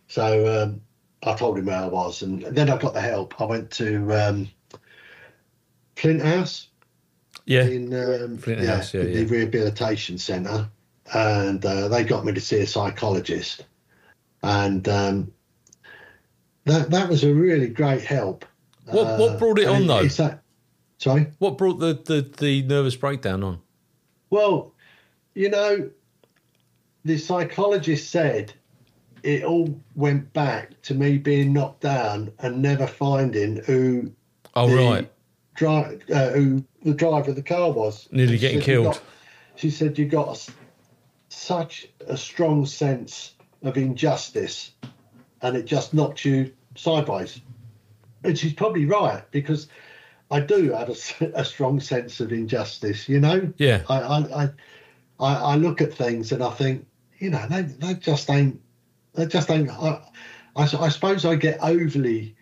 So I told him where I was, and then I got the help. I went to Flint House. Yeah, in Flint House, the rehabilitation centre, and they got me to see a psychologist, and that was a really great help. What brought it on though? Sorry? What brought the nervous breakdown on? Well, you know, the psychologist said it all went back to me being knocked down and never finding who who the driver of the car was. Nearly getting killed. She said you got such a strong sense of injustice, and it just knocked you sideways. And she's probably right, because I do have a strong sense of injustice, you know? Yeah. I look at things and I think, you know, they just ain't. I suppose I get overly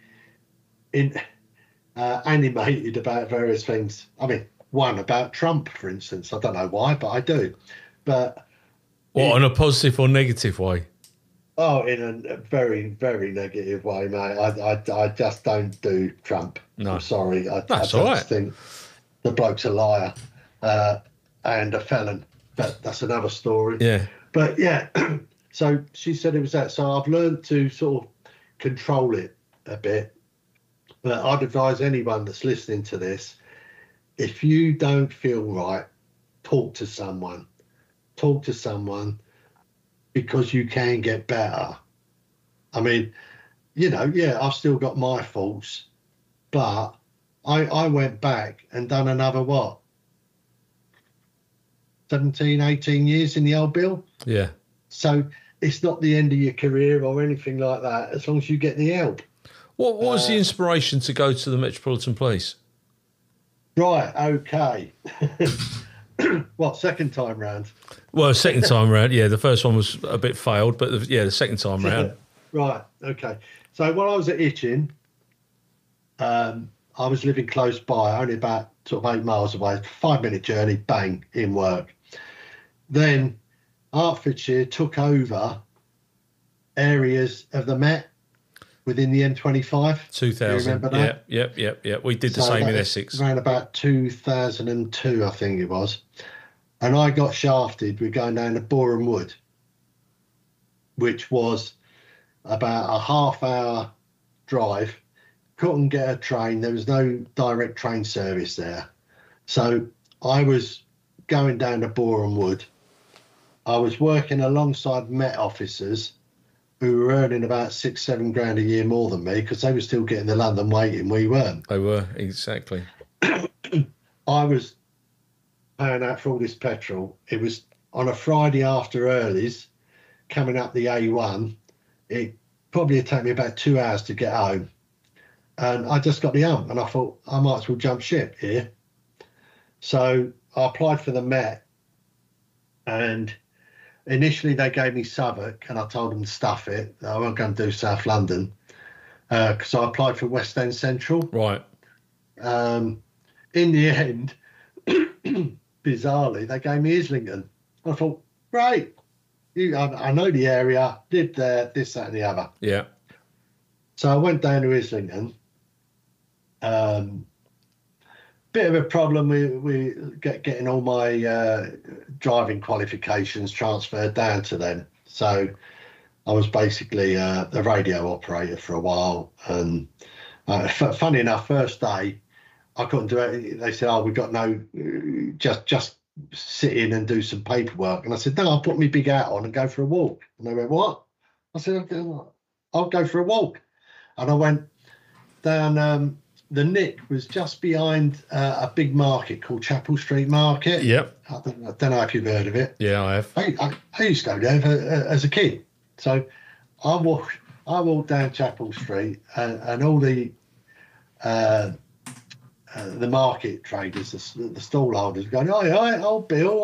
animated about various things. I mean, one about Trump, for instance. I don't know why, but I do. But in a positive or negative way? Oh, in a very, very negative way, mate. I just don't do Trump. No. I'm sorry. I all right. think the bloke's a liar and a felon. But that's another story. Yeah. But yeah, so she said it was that. So I've learned to sort of control it a bit. But I'd advise anyone that's listening to this, if you don't feel right, talk to someone. Talk to someone, because you can get better. I mean, you know, yeah, I've still got my faults, but I went back and done another, 17, 18 years in the old bill? Yeah. So it's not the end of your career or anything like that, as long as you get the help. What was the inspiration to go to the Metropolitan Police? Right, okay. What, second time round? Well, second time round, yeah. The first one was a bit failed, but the second time round. Right, okay. So when I was at Hitchin, I was living close by, only about sort of 8 miles away, 5-minute journey, bang, in work. Then Hertfordshire took over areas of the Met within the M25. 2000. Do you remember that? Yep. We did the same in Essex. Around about 2002, I think it was. And I got shafted with going down to Boreham Wood, which was about a half-hour drive. Couldn't get a train. There was no direct train service there. So I was going down to Boreham Wood. I was working alongside Met officers who were earning about $6-7 grand a year more than me, because they were still getting the London waiting. We weren't. They were, exactly. I was paying out for all this petrol. It was on a Friday after earlies, coming up the A1. It probably had taken me about 2 hours to get home. And I just got the hump, and I thought I might as well jump ship here. So I applied for the Met, and initially they gave me Southwark, and I told them to stuff it. I wasn't going to do South London, because I applied for West End Central. Right. In the end, bizarrely, they gave me Islington. I thought, great. I know the area, lived there, this, that, and the other. Yeah. So I went down to Islington. bit of a problem with getting all my driving qualifications transferred down to them. So I was basically a radio operator for a while. And funny enough, first day, I couldn't do it. They said, "Oh, we've got no, just sit in and do some paperwork." And I said, "No, I'll put my big hat on and go for a walk." And they went, "What?" I said, "I'll go for a walk." And I went down, the Nick was just behind a big market called Chapel Street Market. Yep. I don't know if you've heard of it. Yeah, I have. I used to go there as a kid. So I walked down Chapel Street and all the market traders, the stall holders, going, "Oh, Bill,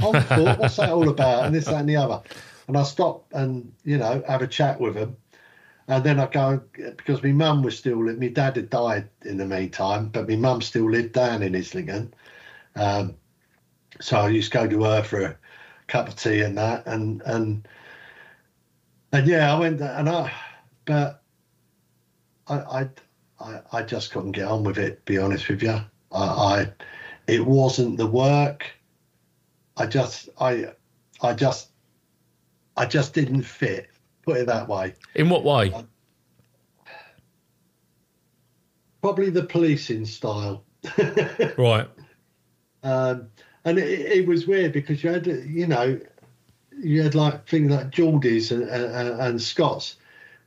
on foot, what's that all about?" And this, that, and the other. And I stop and have a chat with them. And then I go, because my mum was still, my dad had died in the meantime, but my mum still lived down in Islington. So I used to go to her for a cup of tea and that. And yeah, I went there, but I just couldn't get on with it, to be honest with you. It wasn't the work. I just didn't fit. Put it that way. In what way? Probably the policing style. Right. And it was weird because you had like things like Geordies and Scots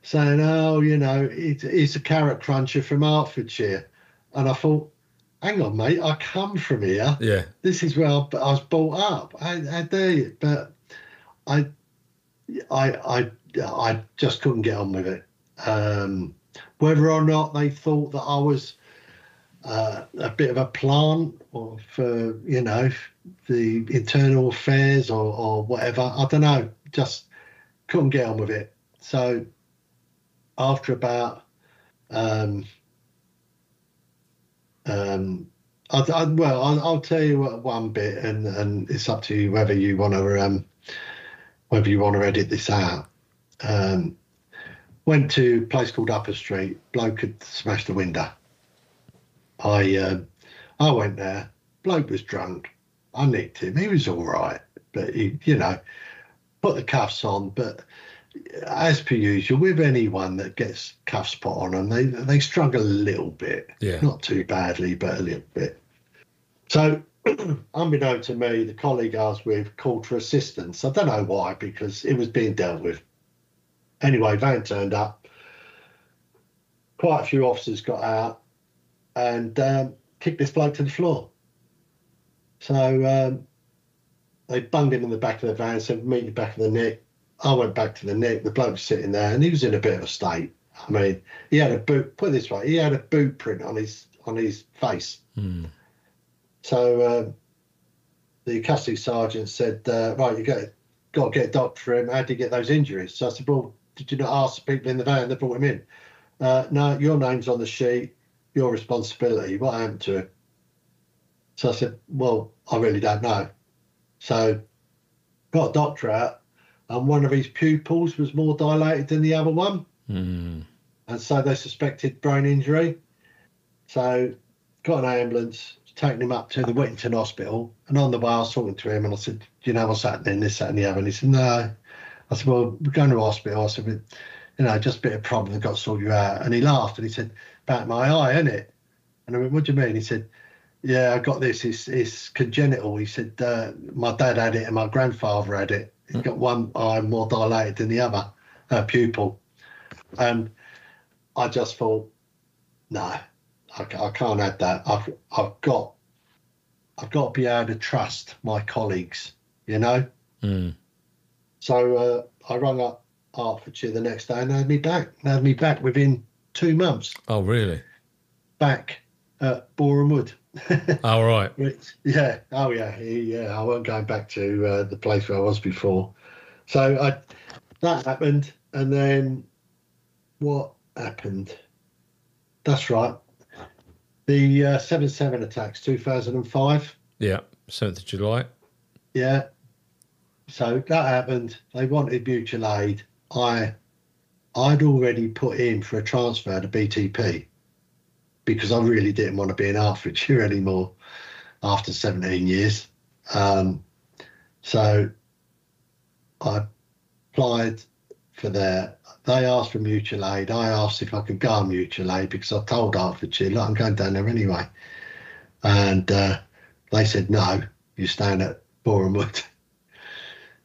saying, "Oh, he's a carrot cruncher from Hertfordshire," and I thought, hang on, mate, I come from here. Yeah. This is where I was brought up. How dare you? But I just couldn't get on with it. Whether or not they thought that I was a bit of a plant or for, the internal affairs or whatever, I don't know, just couldn't get on with it. So after about, I'll tell you one bit and it's up to you whether you want to edit this out. Went to a place called Upper Street. Bloke had smashed the window. I went there. Bloke was drunk. I nicked him. He was all right, but he, put the cuffs on. But as per usual, with anyone that gets cuffs put on them, they struggle a little bit. Yeah. Not too badly, but a little bit. So, unbeknown to me, the colleague I was with called for assistance. I don't know why, because it was being dealt with. Anyway, van turned up. Quite a few officers got out and kicked this bloke to the floor. So they bunged him in the back of the van, said, "Meet you back of the Nick." I went back to the Nick. The bloke was sitting there and he was in a bit of a state. I mean, he had a boot, put it this way, he had a boot print on his face. Mm. So the custody sergeant said, "Right, you got to get a doctor for him. How did he get those injuries?" So I said, "Well, did you not ask the people in the van that brought him in?" "No, your name's on the sheet, your responsibility. What happened to him?" So I said, "Well, I really don't know." So got a doctor out, and one of his pupils was more dilated than the other one. Mm. And so they suspected brain injury. So got an ambulance, taking him up to the Whittington Hospital. And on the way, I was talking to him and I said, "Do you know what's happening, this, that and the other?" And he said, "No." I said, "Well, we're going to hospital." I said, "Just a bit of problem, I've got to sort you out." And he laughed and he said, "About my eye, isn't it?" And I went, "What do you mean?" He said, "Yeah, I got this. It's congenital." He said, "My dad had it and my grandfather had it. He's got one eye more dilated than the other, pupil." And I just thought, no, I can't have that. I've got to be able to trust my colleagues, Mm. So I rung up Hertfordshire the next day and they had me back. They had me back within 2 months. Oh, really? Back at Boreham Wood. Oh, right. Yeah. Oh, yeah. Yeah. I wasn't going back to the place where I was before. So that happened. And then what happened? That's right. The 7/7 attacks, 2005. Yeah, 7th of July. Yeah. So that happened. They wanted mutual aid. I'd already put in for a transfer to BTP. because I really didn't want to be in Hertfordshire anymore after 17 years. So I applied for there. They asked for mutual aid. I asked if I could go on mutual aid because I told Hertfordshire, look, I'm going down there anyway. And they said, no, you're staying at Borehamwood.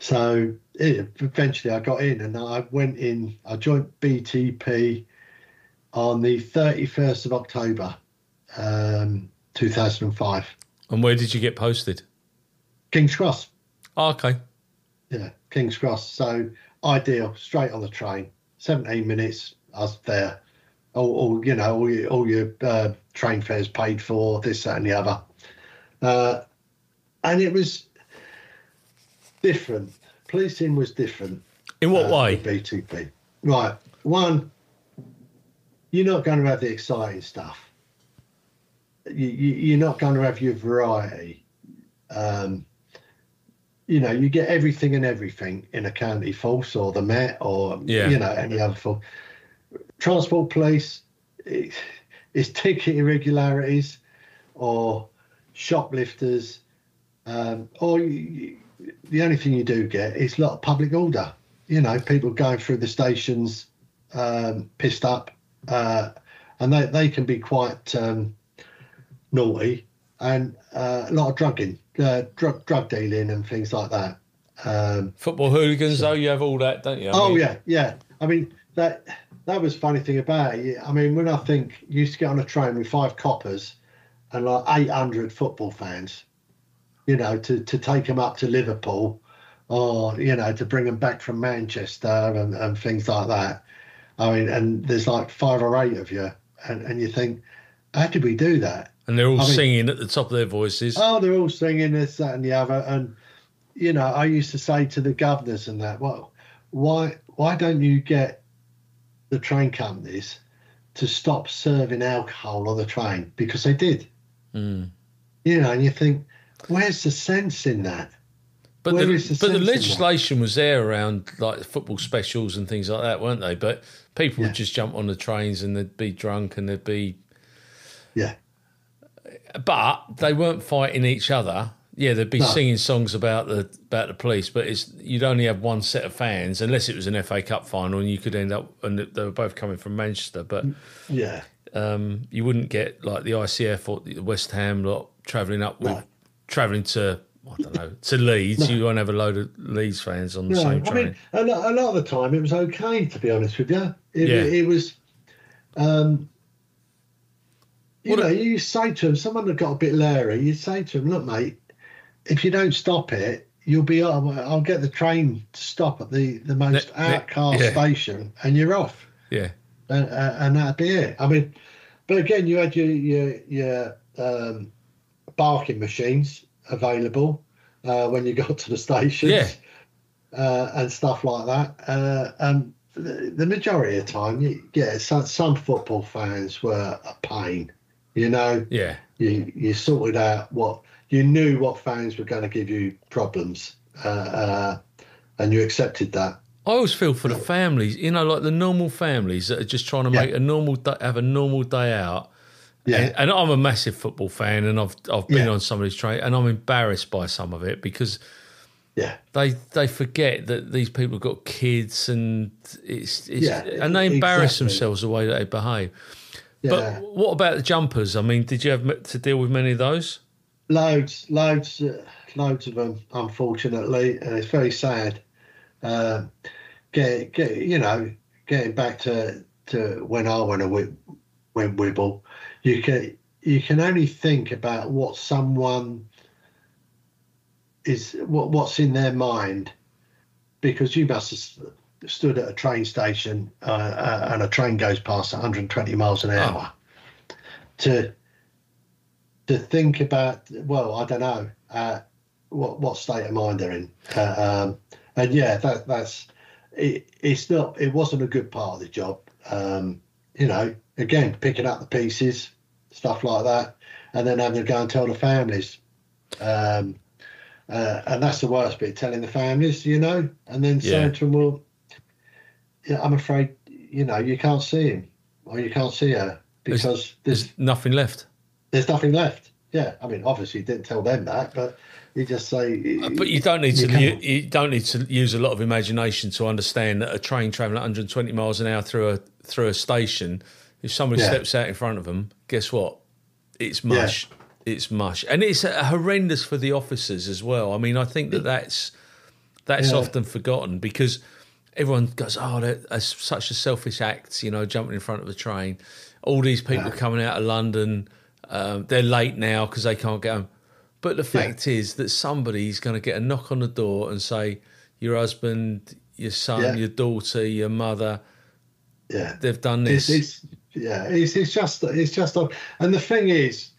So eventually I got in, and I went in. I joined BTP on the 31st of October, 2005. And where did you get posted? King's Cross. Oh, okay. Yeah, King's Cross. So ideal, straight on the train. 17 minutes, I was there. All your train fares paid for, this, that, and the other. And it was different. Policing was different. In what way? BTP. Right. One, you're not going to have the exciting stuff. You're not going to have your variety. You get everything and everything in a county force or the Met or, any other force. Transport police, it's ticket irregularities or shoplifters, or the only thing you do get is a lot of public order. People going through the stations pissed up, and they can be quite naughty, and a lot of drug dealing and things like that. Football hooligans, though, you have all that, don't you? Yeah. I mean, that was funny thing about it. I mean, when I think you used to get on a train with 5 coppers and like 800 football fans, to take them up to Liverpool or, to bring them back from Manchester and things like that. I mean, and there's like 5 or 8 of you, and you think, how did we do that? And they're all singing at the top of their voices. Oh, they're all singing this, that, and the other. And, I used to say to the governors and that, well, why don't you get the train companies to stop serving alcohol on the train? Because they did. And you think, where's the sense in that? But the legislation was there around like football specials and things like that, weren't they? But people would just jump on the trains and they'd be drunk and they'd be... Yeah. But they weren't fighting each other. Yeah, they'd be singing songs about the police, but you'd only have one set of fans, unless it was an FA Cup final and you could end up... And they were both coming from Manchester, but... Yeah. You wouldn't get like the ICF or the West Ham lot travelling to, I don't know, to Leeds. You won't have a load of Leeds fans on the same train. I mean, a lot of the time it was okay, to be honest with you. It was, you say to them, someone that got a bit leery, you say to them, look, mate, if you don't stop it, I'll get the train to stop at the most outcast station and you're off. Yeah. And that'd be it. I mean, but again, you had your barking machines available when you got to the stations, and stuff like that. And the majority of the time, some football fans were a pain. You sorted out you knew what fans were going to give you problems, and you accepted that. I always feel for the families, like the normal families that are just trying to make have a normal day out. Yeah. And I'm a massive football fan, and I've been on some of these trains, and I'm embarrassed by some of it because they forget that these people have got kids, and and they embarrass themselves the way that they behave. Yeah. But what about the jumpers? I mean, did you have to deal with many of those? Loads of them, unfortunately, and it's very sad. Getting back to when I went Wibble, you can only think about what someone is, what's in their mind, because you must have stood at a train station and a train goes past 120 miles an hour. To think about, well, I don't know what state of mind they're in, and that's it. It wasn't a good part of the job. Again, picking up the pieces, stuff like that, and then having to go and tell the families. And that's the worst bit, telling the families, and then saying to them, well, I'm afraid, you can't see him or you can't see her because there's nothing left. There's nothing left. Yeah, I mean, obviously, he didn't tell them that, but you just say. But you don't need to use a lot of imagination to understand that a train travelling at 120 miles an hour through a station, if somebody steps out in front of them, guess what? It's mush. Yeah. It's mush, and it's horrendous for the officers as well. I mean, I think that's often forgotten because everyone goes, "Oh, that's such a selfish act," jumping in front of a train. All these people coming out of London, they're late now because they can't get home. But the fact is that somebody's going to get a knock on the door and say, "Your husband, your son, your daughter, your mother, they've done this." It's just, and the thing is,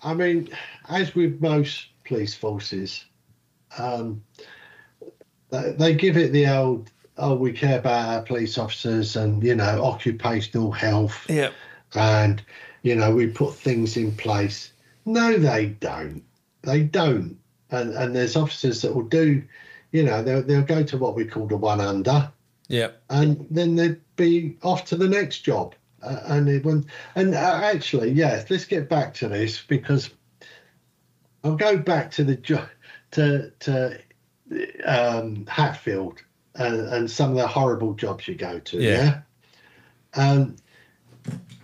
I mean, as with most police forces, they give it the old, we care about our police officers and, occupational health. Yeah. And, we put things in place. No, they don't. They don't. And there's officers that will do, they'll go to what we call the one under. Yeah. And then they'd be off to the next job. Actually, yes, let's get back to this because I'll go back to the Hatfield and some of the horrible jobs you go to. Yeah.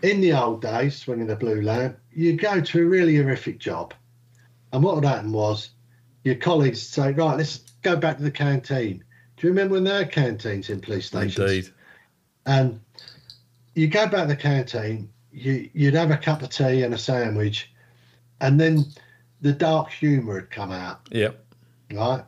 In the old days, swinging the blue lamp, you go to a really horrific job, and what would happen was your colleagues say, "Right, let's go back to the canteen." Do you remember when there were canteens in police stations? Indeed. And you go back to the canteen, you'd have a cup of tea and a sandwich, and then the dark humour had come out. Yep. Right?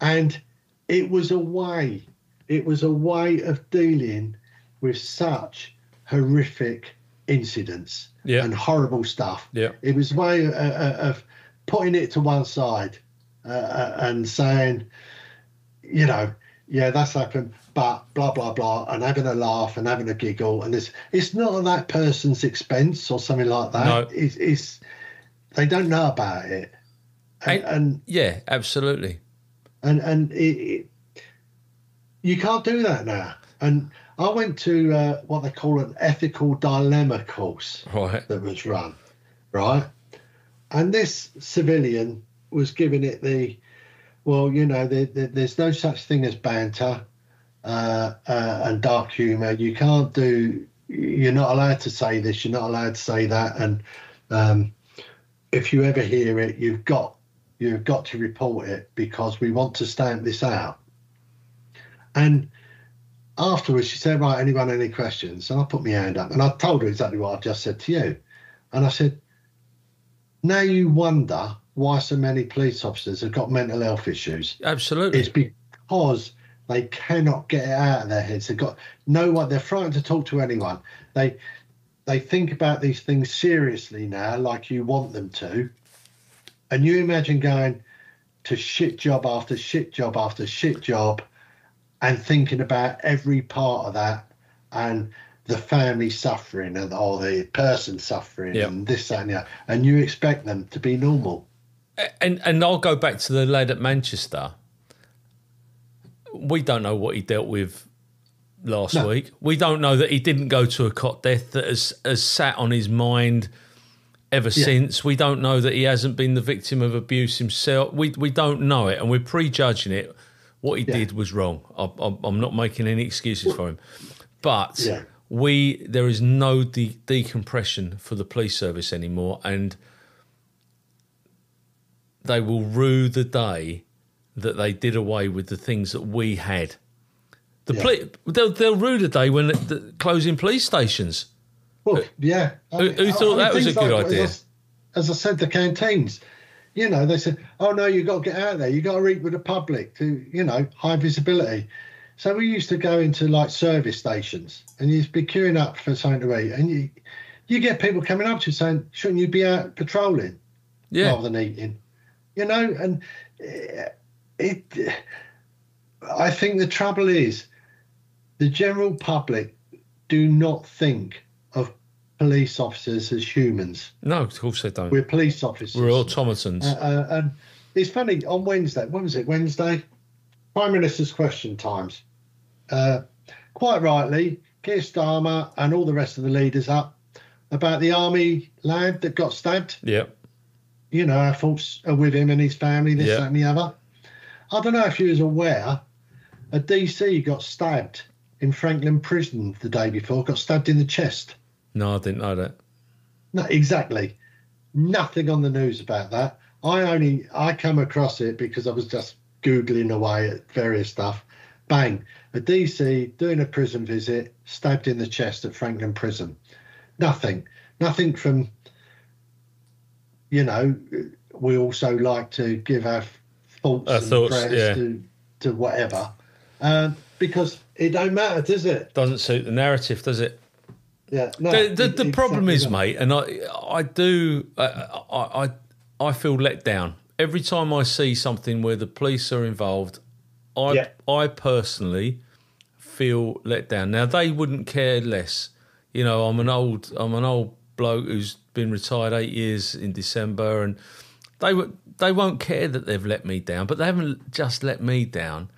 And it was a way of dealing with such horrific incidents and horrible stuff. Yeah. It was a way of putting it to one side and saying, that's happened, but blah, blah, blah, and having a laugh and having a giggle. And it's not at that person's expense or something like that. No. It's they don't know about it. And yeah, absolutely. And you can't do that now. And I went to what they call an ethical dilemma course that was run, right? And this civilian was giving it there's no such thing as banter and dark humour. You're not allowed to say this, you're not allowed to say that. And if you ever hear it, you've got to report it because we want to stamp this out. And afterwards she said, "Right, anyone, any questions?" And I put my hand up and I told her exactly what I've just said to you. And I said, now you wonder why so many police officers have got mental health issues. Absolutely. It's because they cannot get it out of their heads. They've got no one. They're frightened to talk to anyone. They think about these things seriously now, like you want them to. And you imagine going to shit job after shit job after shit job and thinking about every part of that and the family suffering or the person suffering and this, that, and that. And you expect them to be normal. And I'll go back to the lad at Manchester. We don't know what he dealt with last week. We don't know that he didn't go to a cot death that has sat on his mind ever since. We don't know that he hasn't been the victim of abuse himself. We don't know it, and we're prejudging it. What he did was wrong. I'm not making any excuses for him. But there is no decompression for the police service anymore, and they will rue the day that they did away with the things that we had. They'll rue the day when closing police stations. Well, Who thought that was a good idea? As I said, the canteens. They said, "Oh no, you've got to get out there. You've got to reach with the public to, high visibility." So we used to go into like service stations and you'd be queuing up for something to eat, and you get people coming up to you saying, "Shouldn't you be out patrolling rather than eating?" And I think the trouble is the general public do not think of police officers as humans. No, of course they don't. We're police officers. We're automatons. And it's funny, on Wednesday, when was it, Wednesday? Prime Minister's Question Times. Quite rightly, Keir Starmer and all the rest of the leaders up about the army lad that got stabbed. Yeah. You know, our thoughts are with him and his family, this, that and the other. I don't know if you was aware, a DC got stabbed in Franklin Prison the day before, got stabbed in the chest. No, I didn't know that. No, exactly. Nothing on the news about that. I come across it because I was just Googling away at various stuff. Bang, a DC doing a prison visit, stabbed in the chest at Franklin Prison. Nothing from, you know, we also like to give our thoughts and prayers to whatever, because it don't matter, does it? Doesn't suit the narrative, does it? Yeah. No, the problem is, mate, and I feel let down every time I see something where the police are involved. I personally feel let down. Now they wouldn't care less. You know, I'm an old bloke who's been retired 8 years in December, and they won't care that they've let me down. But they haven't just let me down.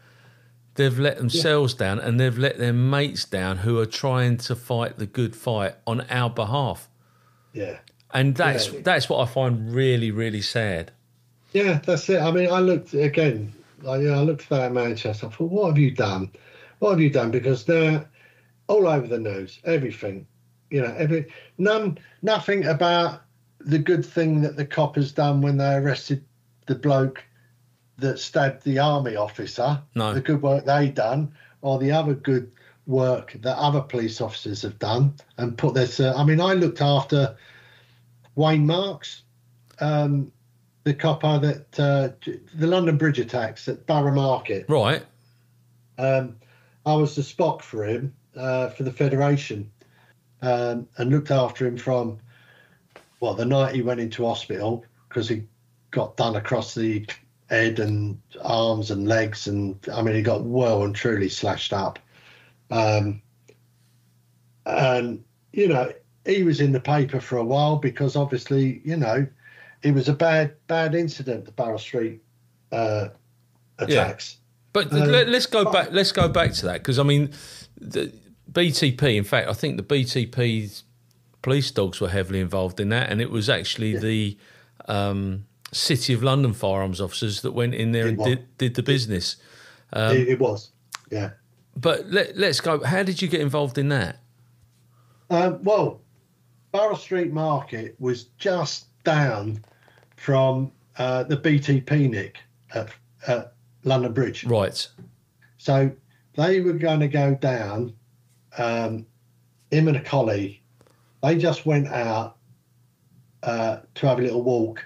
They've let themselves down, and they've let their mates down who are trying to fight the good fight on our behalf. Yeah. And that's what I find really, really sad. Yeah, that's it. I mean, I looked again. I looked at Manchester. I thought, what have you done? What have you done? Because they're all over the news. Everything, you know, nothing about the good thing that the coppers done when they arrested the bloke that stabbed the army officer. No. The good work they done, or the other good work that other police officers have done and put their. I mean, I looked after Wayne Marks, the copper that the London Bridge attacks at Borough Market. Right. I was the Spock for him for the Federation, and looked after him from the night he went into hospital because he got done across the head and arms and legs, and I mean he got well and truly slashed up, and you know he was in the paper for a while because obviously you know it was a bad incident, the Barrow Street attacks. But let's go back. Let's go back to that because I mean, the BTP. In fact, I think the BTP police dogs were heavily involved in that, and it was actually the City of London firearms officers that went in there did the business. It was, yeah. But let's go. How did you get involved in that? Well, Barrow Street Market was just down from the BTP nick at London Bridge. Right. So they were going to go down, him and a colleague. They just went out to have a little walk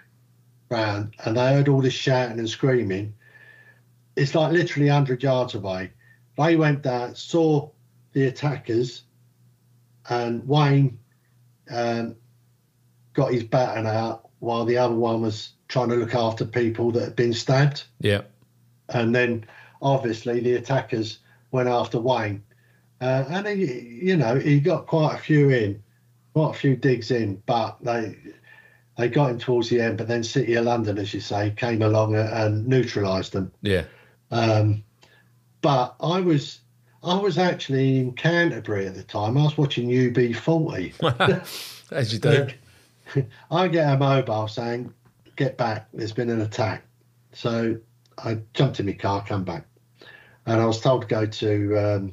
round, and they heard all this shouting and screaming. It's like literally 100 yards away. They went down, saw the attackers, and Wayne got his baton out while the other one was trying to look after people that had been stabbed. Yeah. And then obviously the attackers went after Wayne, and he got quite a few digs in, but they got him towards the end. But then City of London, as you say, came along and neutralised them. Yeah. But I was actually in Canterbury at the time. I was watching UB40. As you do. I get a mobile saying, "Get back, there's been an attack." So I jumped in my car, come back, and I was told to go to,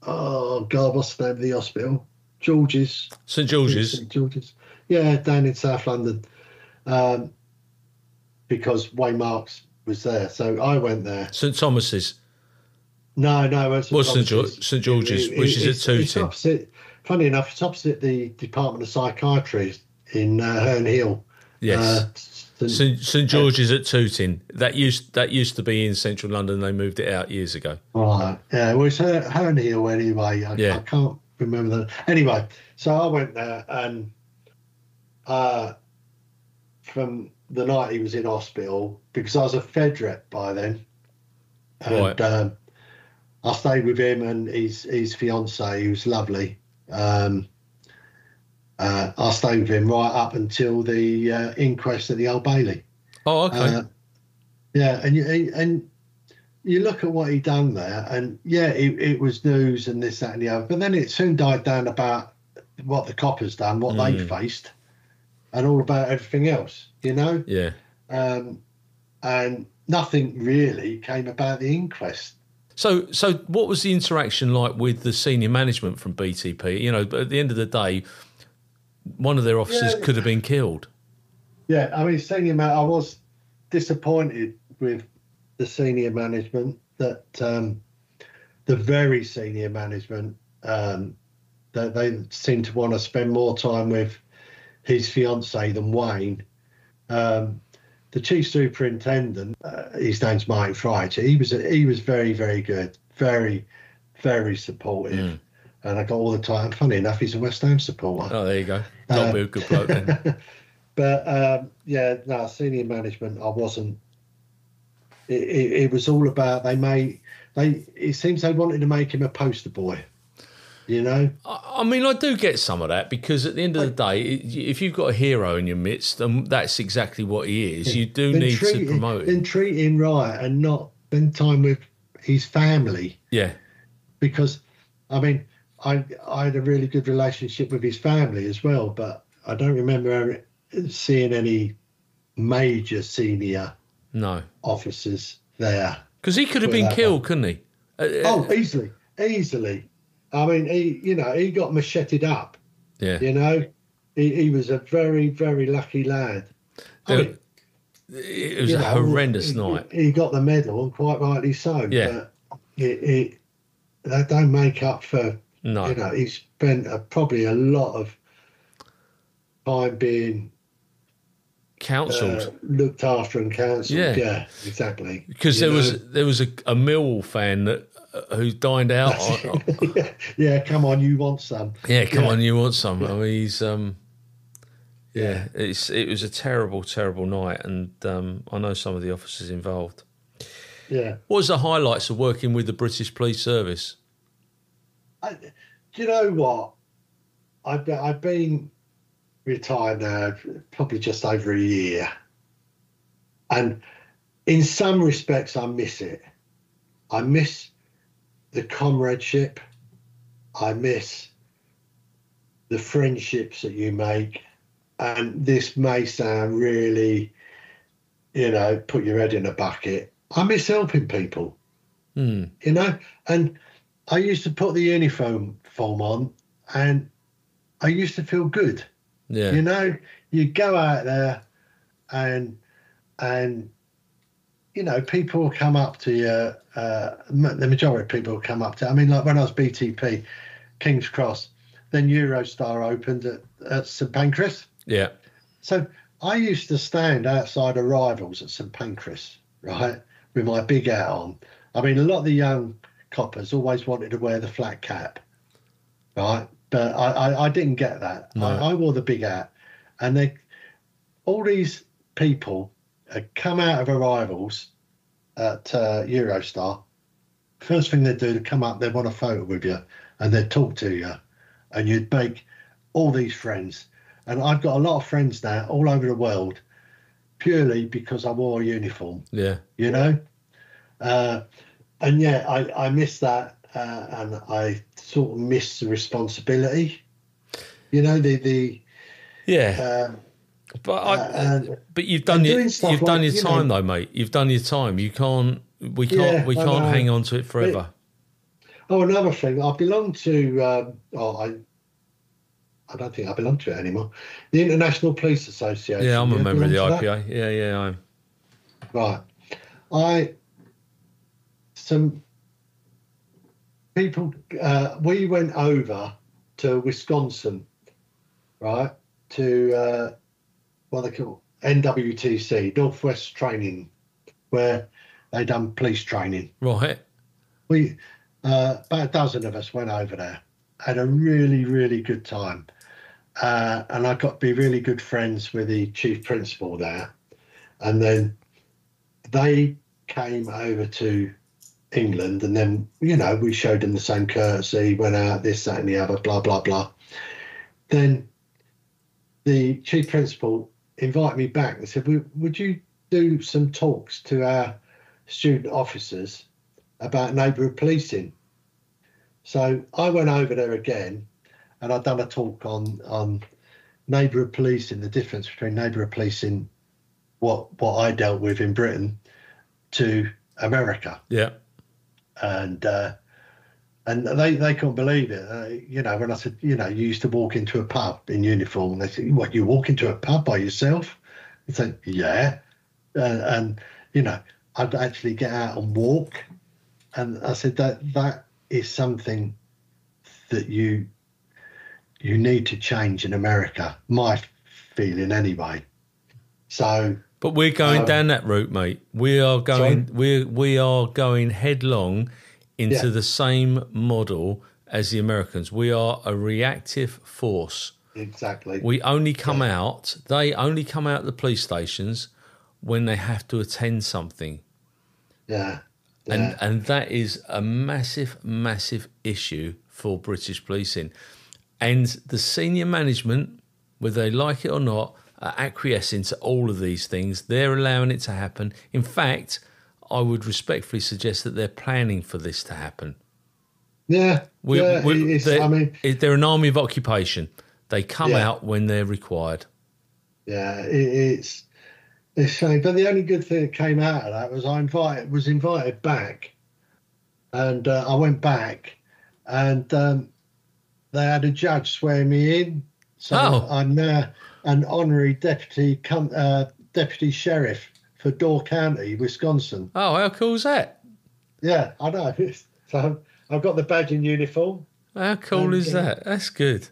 what's the name of the hospital? George's. St George's. St George's. Yeah, down in South London, because Wayne Marks was there. So I went there. St Thomas's. No, it's St George's, which is at Tooting. It's opposite. Funny enough, it's opposite the Department of Psychiatry in Herne Hill. Yes. St George's at Tooting. That used to be in central London. They moved it out years ago. Right. Yeah. Well, it's Herne Hill anyway. I can't remember that. Anyway, so I went there, and from the night he was in hospital, because I was a Fed rep by then, and right. I stayed with him and his fiancée, who was lovely. I stayed with him right up until the inquest at the Old Bailey. Oh, okay. And you look at what he done there, and it was news and this, that, and the other. But then it soon died down about what the coppers done, what they faced, and all about everything else, you know. Yeah. And nothing really came about the inquest. So what was the interaction like with the senior management from BTP? You know, at the end of the day, one of their officers could have been killed. Yeah, I mean, I was disappointed with the senior management, that the very senior management, that they seem to want to spend more time with his fiancée than Wayne. The chief superintendent, his name's Mike Fright. He was very, very good, very, very supportive, and I got all the time. Funny enough, he's a West Ham supporter. Oh, there you go. Got to be a good bloke then. But senior management, I wasn't. It was all about it seems they wanted to make him a poster boy, you know. I mean, I do get some of that, because at the end of the day, if you've got a hero in your midst, and that's exactly what he is, you do need to promote him. Then treat him right and not spend time with his family. Yeah. Because, I mean, I had a really good relationship with his family as well, but I don't remember seeing any major senior officers there. Because he could have been killed, couldn't he? Easily. I mean, he got macheted up. Yeah. You know, he was a very, very lucky lad. It was a horrendous night. He got the medal, and quite rightly so. Yeah. But they don't make up for. No. You know, he spent probably a lot of time being counselled, looked after and counselled. Yeah, exactly. Because there was a Millwall fan who dined out. Yeah, come on, you want some? Yeah, come on, you want some? I mean, he's it was a terrible, terrible night, and I know some of the officers involved. Yeah. What was the highlights of working with the British Police Service? Do you know what? I've been retired now probably just over a year, and in some respects I miss it. I miss the comradeship. I miss the friendships that you make. And this may sound really, put your head in a bucket. I miss helping people, you know. And I used to put the uniform on, and I used to feel good. Yeah. You know, you go out there and people will come up to you. The majority of people will come up to. I mean, like when I was BTP, King's Cross, then Eurostar opened at St Pancras. Yeah. So I used to stand outside arrivals at St Pancras, right, with my big hat on. I mean, a lot of the young coppers always wanted to wear the flat cap, right? But I didn't get that. No. I wore the big hat, and all these people had come out of arrivals at Eurostar. First thing they'd do, to come up, they'd want a photo with you, and they'd talk to you, and you'd make all these friends. And I've got a lot of friends now all over the world, purely because I wore a uniform. Yeah. You know? And yeah, I miss that. And I sort of miss the responsibility, yeah. But you've done your time though, mate. You've done your time. We can't hang on to it forever. Another thing, I belong to. I don't think I belong to it anymore. The International Police Association. Yeah, I'm a member of the IPA. Yeah, I am. Right, some people, we went over to Wisconsin, right, to what they call NWTC, Northwest Training, where they done police training. Right. We, about a dozen of us went over there, had a really, really good time. And I got to be really good friends with the chief principal there. And then they came over to England, and then, we showed them the same courtesy, went out, this, that, and the other, blah, blah, blah. Then the chief principal invited me back and said, would you do some talks to our student officers about neighbourhood policing? So I went over there again, and I'd done a talk on neighbourhood policing, the difference between neighbourhood policing, what I dealt with in Britain, to America. Yeah. And they couldn't believe it. When I said, you used to walk into a pub in uniform, and they said, what, you walk into a pub by yourself? I said, yeah. And I'd actually get out and walk. And I said, that is something that you need to change in America, my feeling anyway. So, but we're going down that route, mate. We are going. We are going headlong into the same model as the Americans. We are a reactive force. Exactly. We only come out. They only come out of the police stations when they have to attend something. Yeah. And that is a massive, massive issue for British policing. And the senior management, whether they like it or not, are acquiescing to all of these things. They're allowing it to happen. In fact, I would respectfully suggest that they're planning for this to happen. Yeah. They're an army of occupation. They come out when they're required. Yeah, it's shame. But the only good thing that came out of that was I was invited back, and I went back, and they had a judge swear me in. So I'm now an honorary deputy sheriff for Door County, Wisconsin. Oh, how cool is that? Yeah, I know. So I've got the badge and uniform. How cool is that? That's good.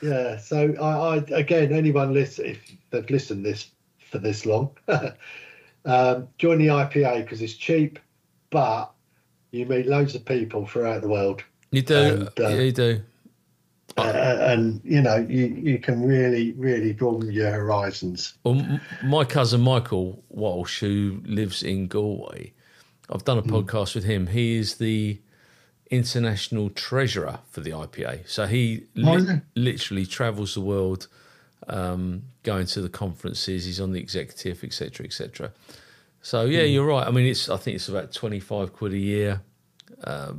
Yeah. So I again, anyone if they've listened for this long, join the IPA because it's cheap, but you meet loads of people throughout the world. You do. You do. And you can really, really broaden your horizons. Well, my cousin Michael Walsh, who lives in Galway, I've done a podcast with him. He is the international treasurer for the IPA. So he literally travels the world, going to the conferences. He's on the executive, etc., etc. So you're right. I mean, I think it's about £25 a year,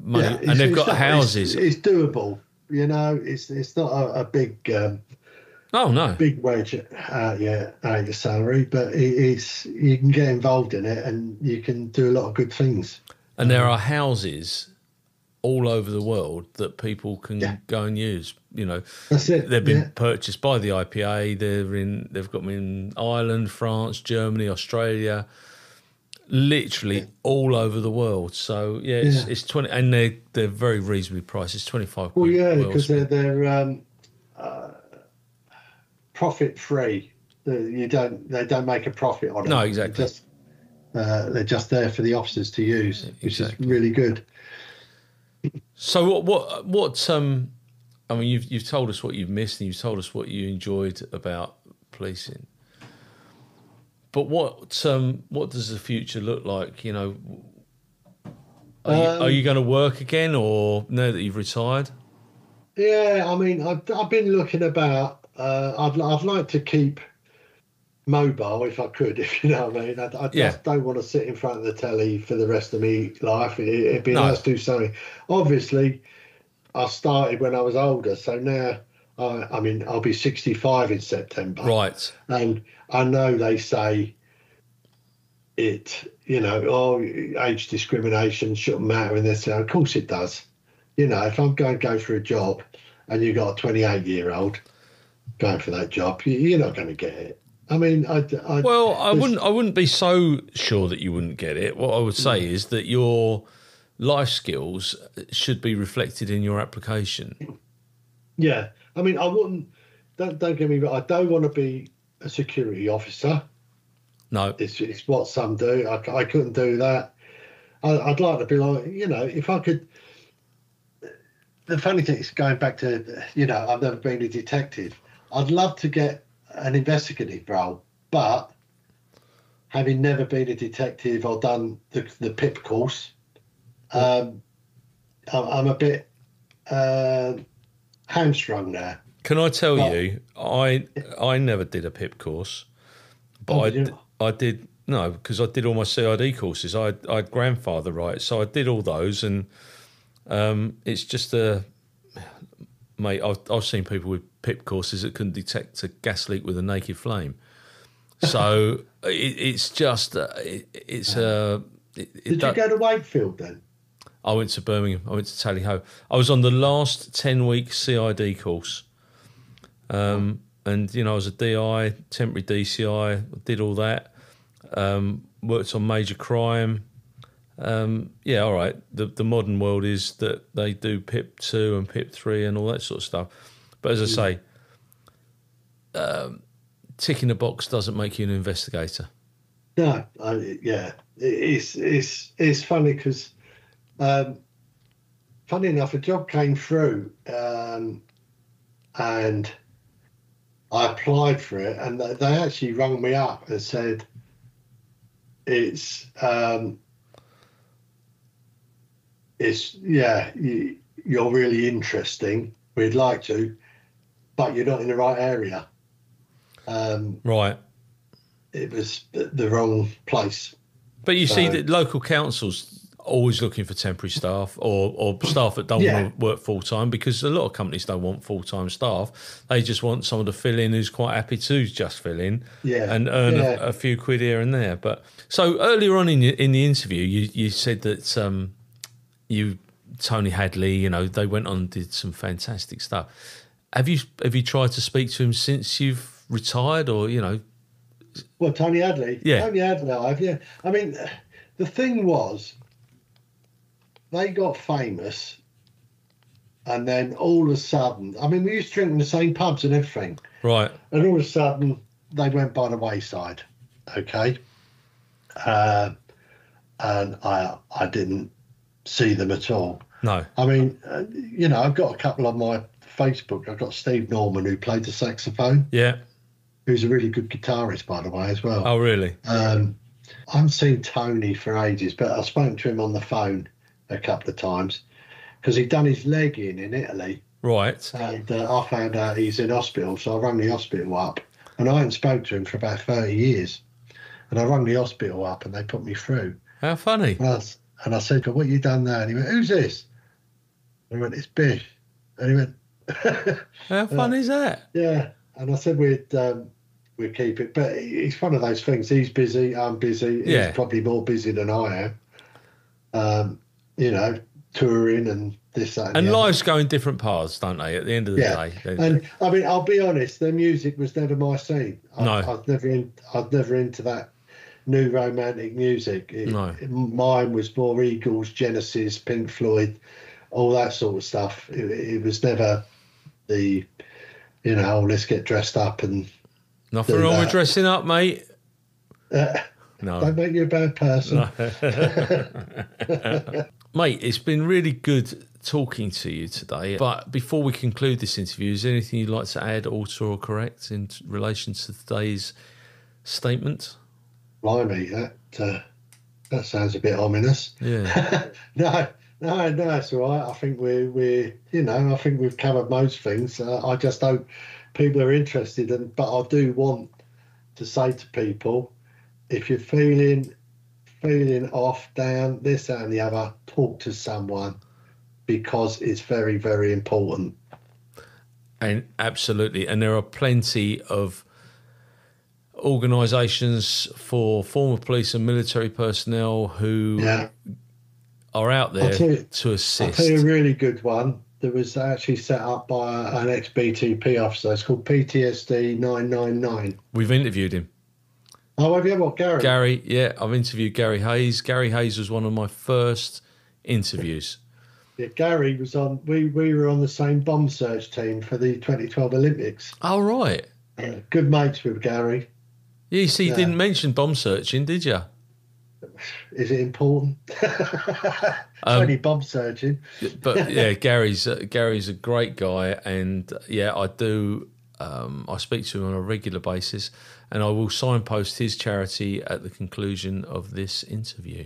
money, and they've got houses. It's doable. It's not a big big wage out your salary, but you can get involved in it and you can do a lot of good things. And there are houses all over the world that people can go and use. That's it. They've been purchased by the IPA. They've got them in Ireland, France, Germany, Australia, literally all over the world. So it's 20, and they're very reasonably priced. It's £25. Well, yeah, because they're profit free. They don't make a profit on it. No, exactly. They're just there for the officers to use, which is really good. So what I mean, you've told us what you've missed, and you've told us what you enjoyed about policing. But what does the future look like? Are you going to work again, or now that you've retired? Yeah, I mean, I've been looking about. I'd like to keep mobile if I could, if you know what I mean. I just don't want to sit in front of the telly for the rest of my life. It'd be nice to do something. Obviously, I started when I was older, so now I'll be 65 in September. Right. And I know they say age discrimination shouldn't matter, and they say, of course it does. If I'm going to go for a job and you've got a 28-year-old going for that job, you're not going to get it. I mean, I wouldn't be so sure that you wouldn't get it. What I would say is that your life skills should be reflected in your application. Yeah, I mean, I wouldn't. Don't get me wrong. I don't want to be a security officer. No, it's what some do. I couldn't do that. I'd like to be like, if I could. The funny thing is, going back to, I've never been a detective. I'd love to get an investigative role, but having never been a detective or done the PIP course, I'm a bit hamstrung now. Can I tell you, I never did a PIP course, but I did because I did all my CID courses. I had grandfather rights, so I did all those, and it's just mate, I've seen people with PIP courses that couldn't detect a gas leak with a naked flame. So it's just Did you go to Wakefield then? I went to Birmingham. I went to Tally-Ho. I was on the last 10-week CID course. And, you know, I was a DI, temporary DCI, did all that. Worked on major crime. Yeah, all right. The modern world is that they do PIP 2 and PIP 3 and all that sort of stuff. But as I say, ticking a box doesn't make you an investigator. No, it's funny because, funny enough, a job came through and I applied for it, and they actually rang me up and said, you're really interesting. We'd like to, but you're not in the right area. Right. It was the wrong place. But you see that local councils always looking for temporary staff or staff that don't want to work full-time, because a lot of companies don't want full-time staff. They just want someone to fill in who's quite happy to just fill in and earn a few quid here and there. But so earlier on in the interview, you said that Tony Hadley, you know, they went on and did some fantastic stuff. Have you tried to speak to him since you've retired, or, you know? Well, Tony Hadley? Yeah. Tony Hadley, I mean, the thing was, they got famous, and then all of a sudden, I mean, we used to drink in the same pubs and everything. Right. And all of a sudden, they went by the wayside, okay? And I didn't see them at all. No. I mean, you know, I've got a couple on my Facebook. I've got Steve Norman, who played the saxophone. Yeah. Who's a really good guitarist, by the way, as well. Oh, really? I haven't seen Tony for ages, but I spoke to him on the phone a couple of times because he'd done his leg in Italy. Right. And I found out he's in hospital, so I rang the hospital up. And I hadn't spoke to him for about 30 years. And I rang the hospital up and they put me through. How funny. And I said, what you done there? And he went, who's this? And I went, it's Bish. And he went... How fun is that? Yeah. And I said we'd keep it. But it's one of those things. He's busy, I'm busy. Yeah. He's probably more busy than I am. You know, touring and this, that, and life's going different paths, don't they, at the end of the day? And I mean, I'll be honest, their music was never my scene. No. I was never into that new romantic music. Mine was more Eagles, Genesis, Pink Floyd, all that sort of stuff. It was never the, you know, let's get dressed up and... Nothing wrong with dressing up, mate. No. Don't make you a bad person. No. Mate, it's been really good talking to you today. But before we conclude this interview, is there anything you'd like to add, alter or correct in relation to today's statement? Blimey, that sounds a bit ominous. Yeah. No, it's all right. I think I think we've covered most things. I just hope people are interested, but I do want to say to people, if you're feeling off, down, this, that and the other, talk to someone, because it's very, very important. And absolutely. And there are plenty of organisations for former police and military personnel who are out there to assist. I'll tell you a really good one that was actually set up by an ex-BTP officer. It's called PTSD 999. We've interviewed him. Oh, have you? What, Gary? Gary, yeah, I've interviewed Gary Hayes. Gary Hayes was one of my first interviews. Yeah, Gary was on. We were on the same bomb search team for the 2012 Olympics. Oh, right. Good mates with Gary. Yeah, you see, you didn't mention bomb searching, did you? Is it important? Only bomb searching. But yeah, Gary's a great guy, and yeah, I do. I speak to him on a regular basis, and I will signpost his charity at the conclusion of this interview.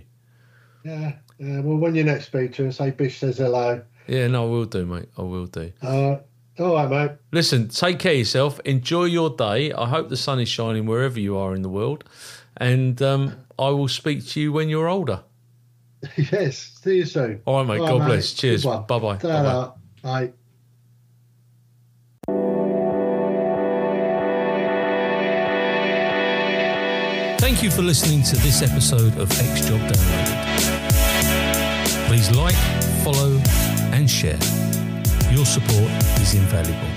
Yeah. Well, when you next speak to him, say Bish says hello. Yeah, no, I will do, mate. I will do. All right, mate. Listen, take care of yourself. Enjoy your day. I hope the sun is shining wherever you are in the world. And I will speak to you when you're older. Yes. See you soon. All right, mate. God bless. Cheers. Bye-bye. Bye-bye. Bye. Thank you for listening to this episode of X Job Downloaded. Please like, follow and share. Your support is invaluable.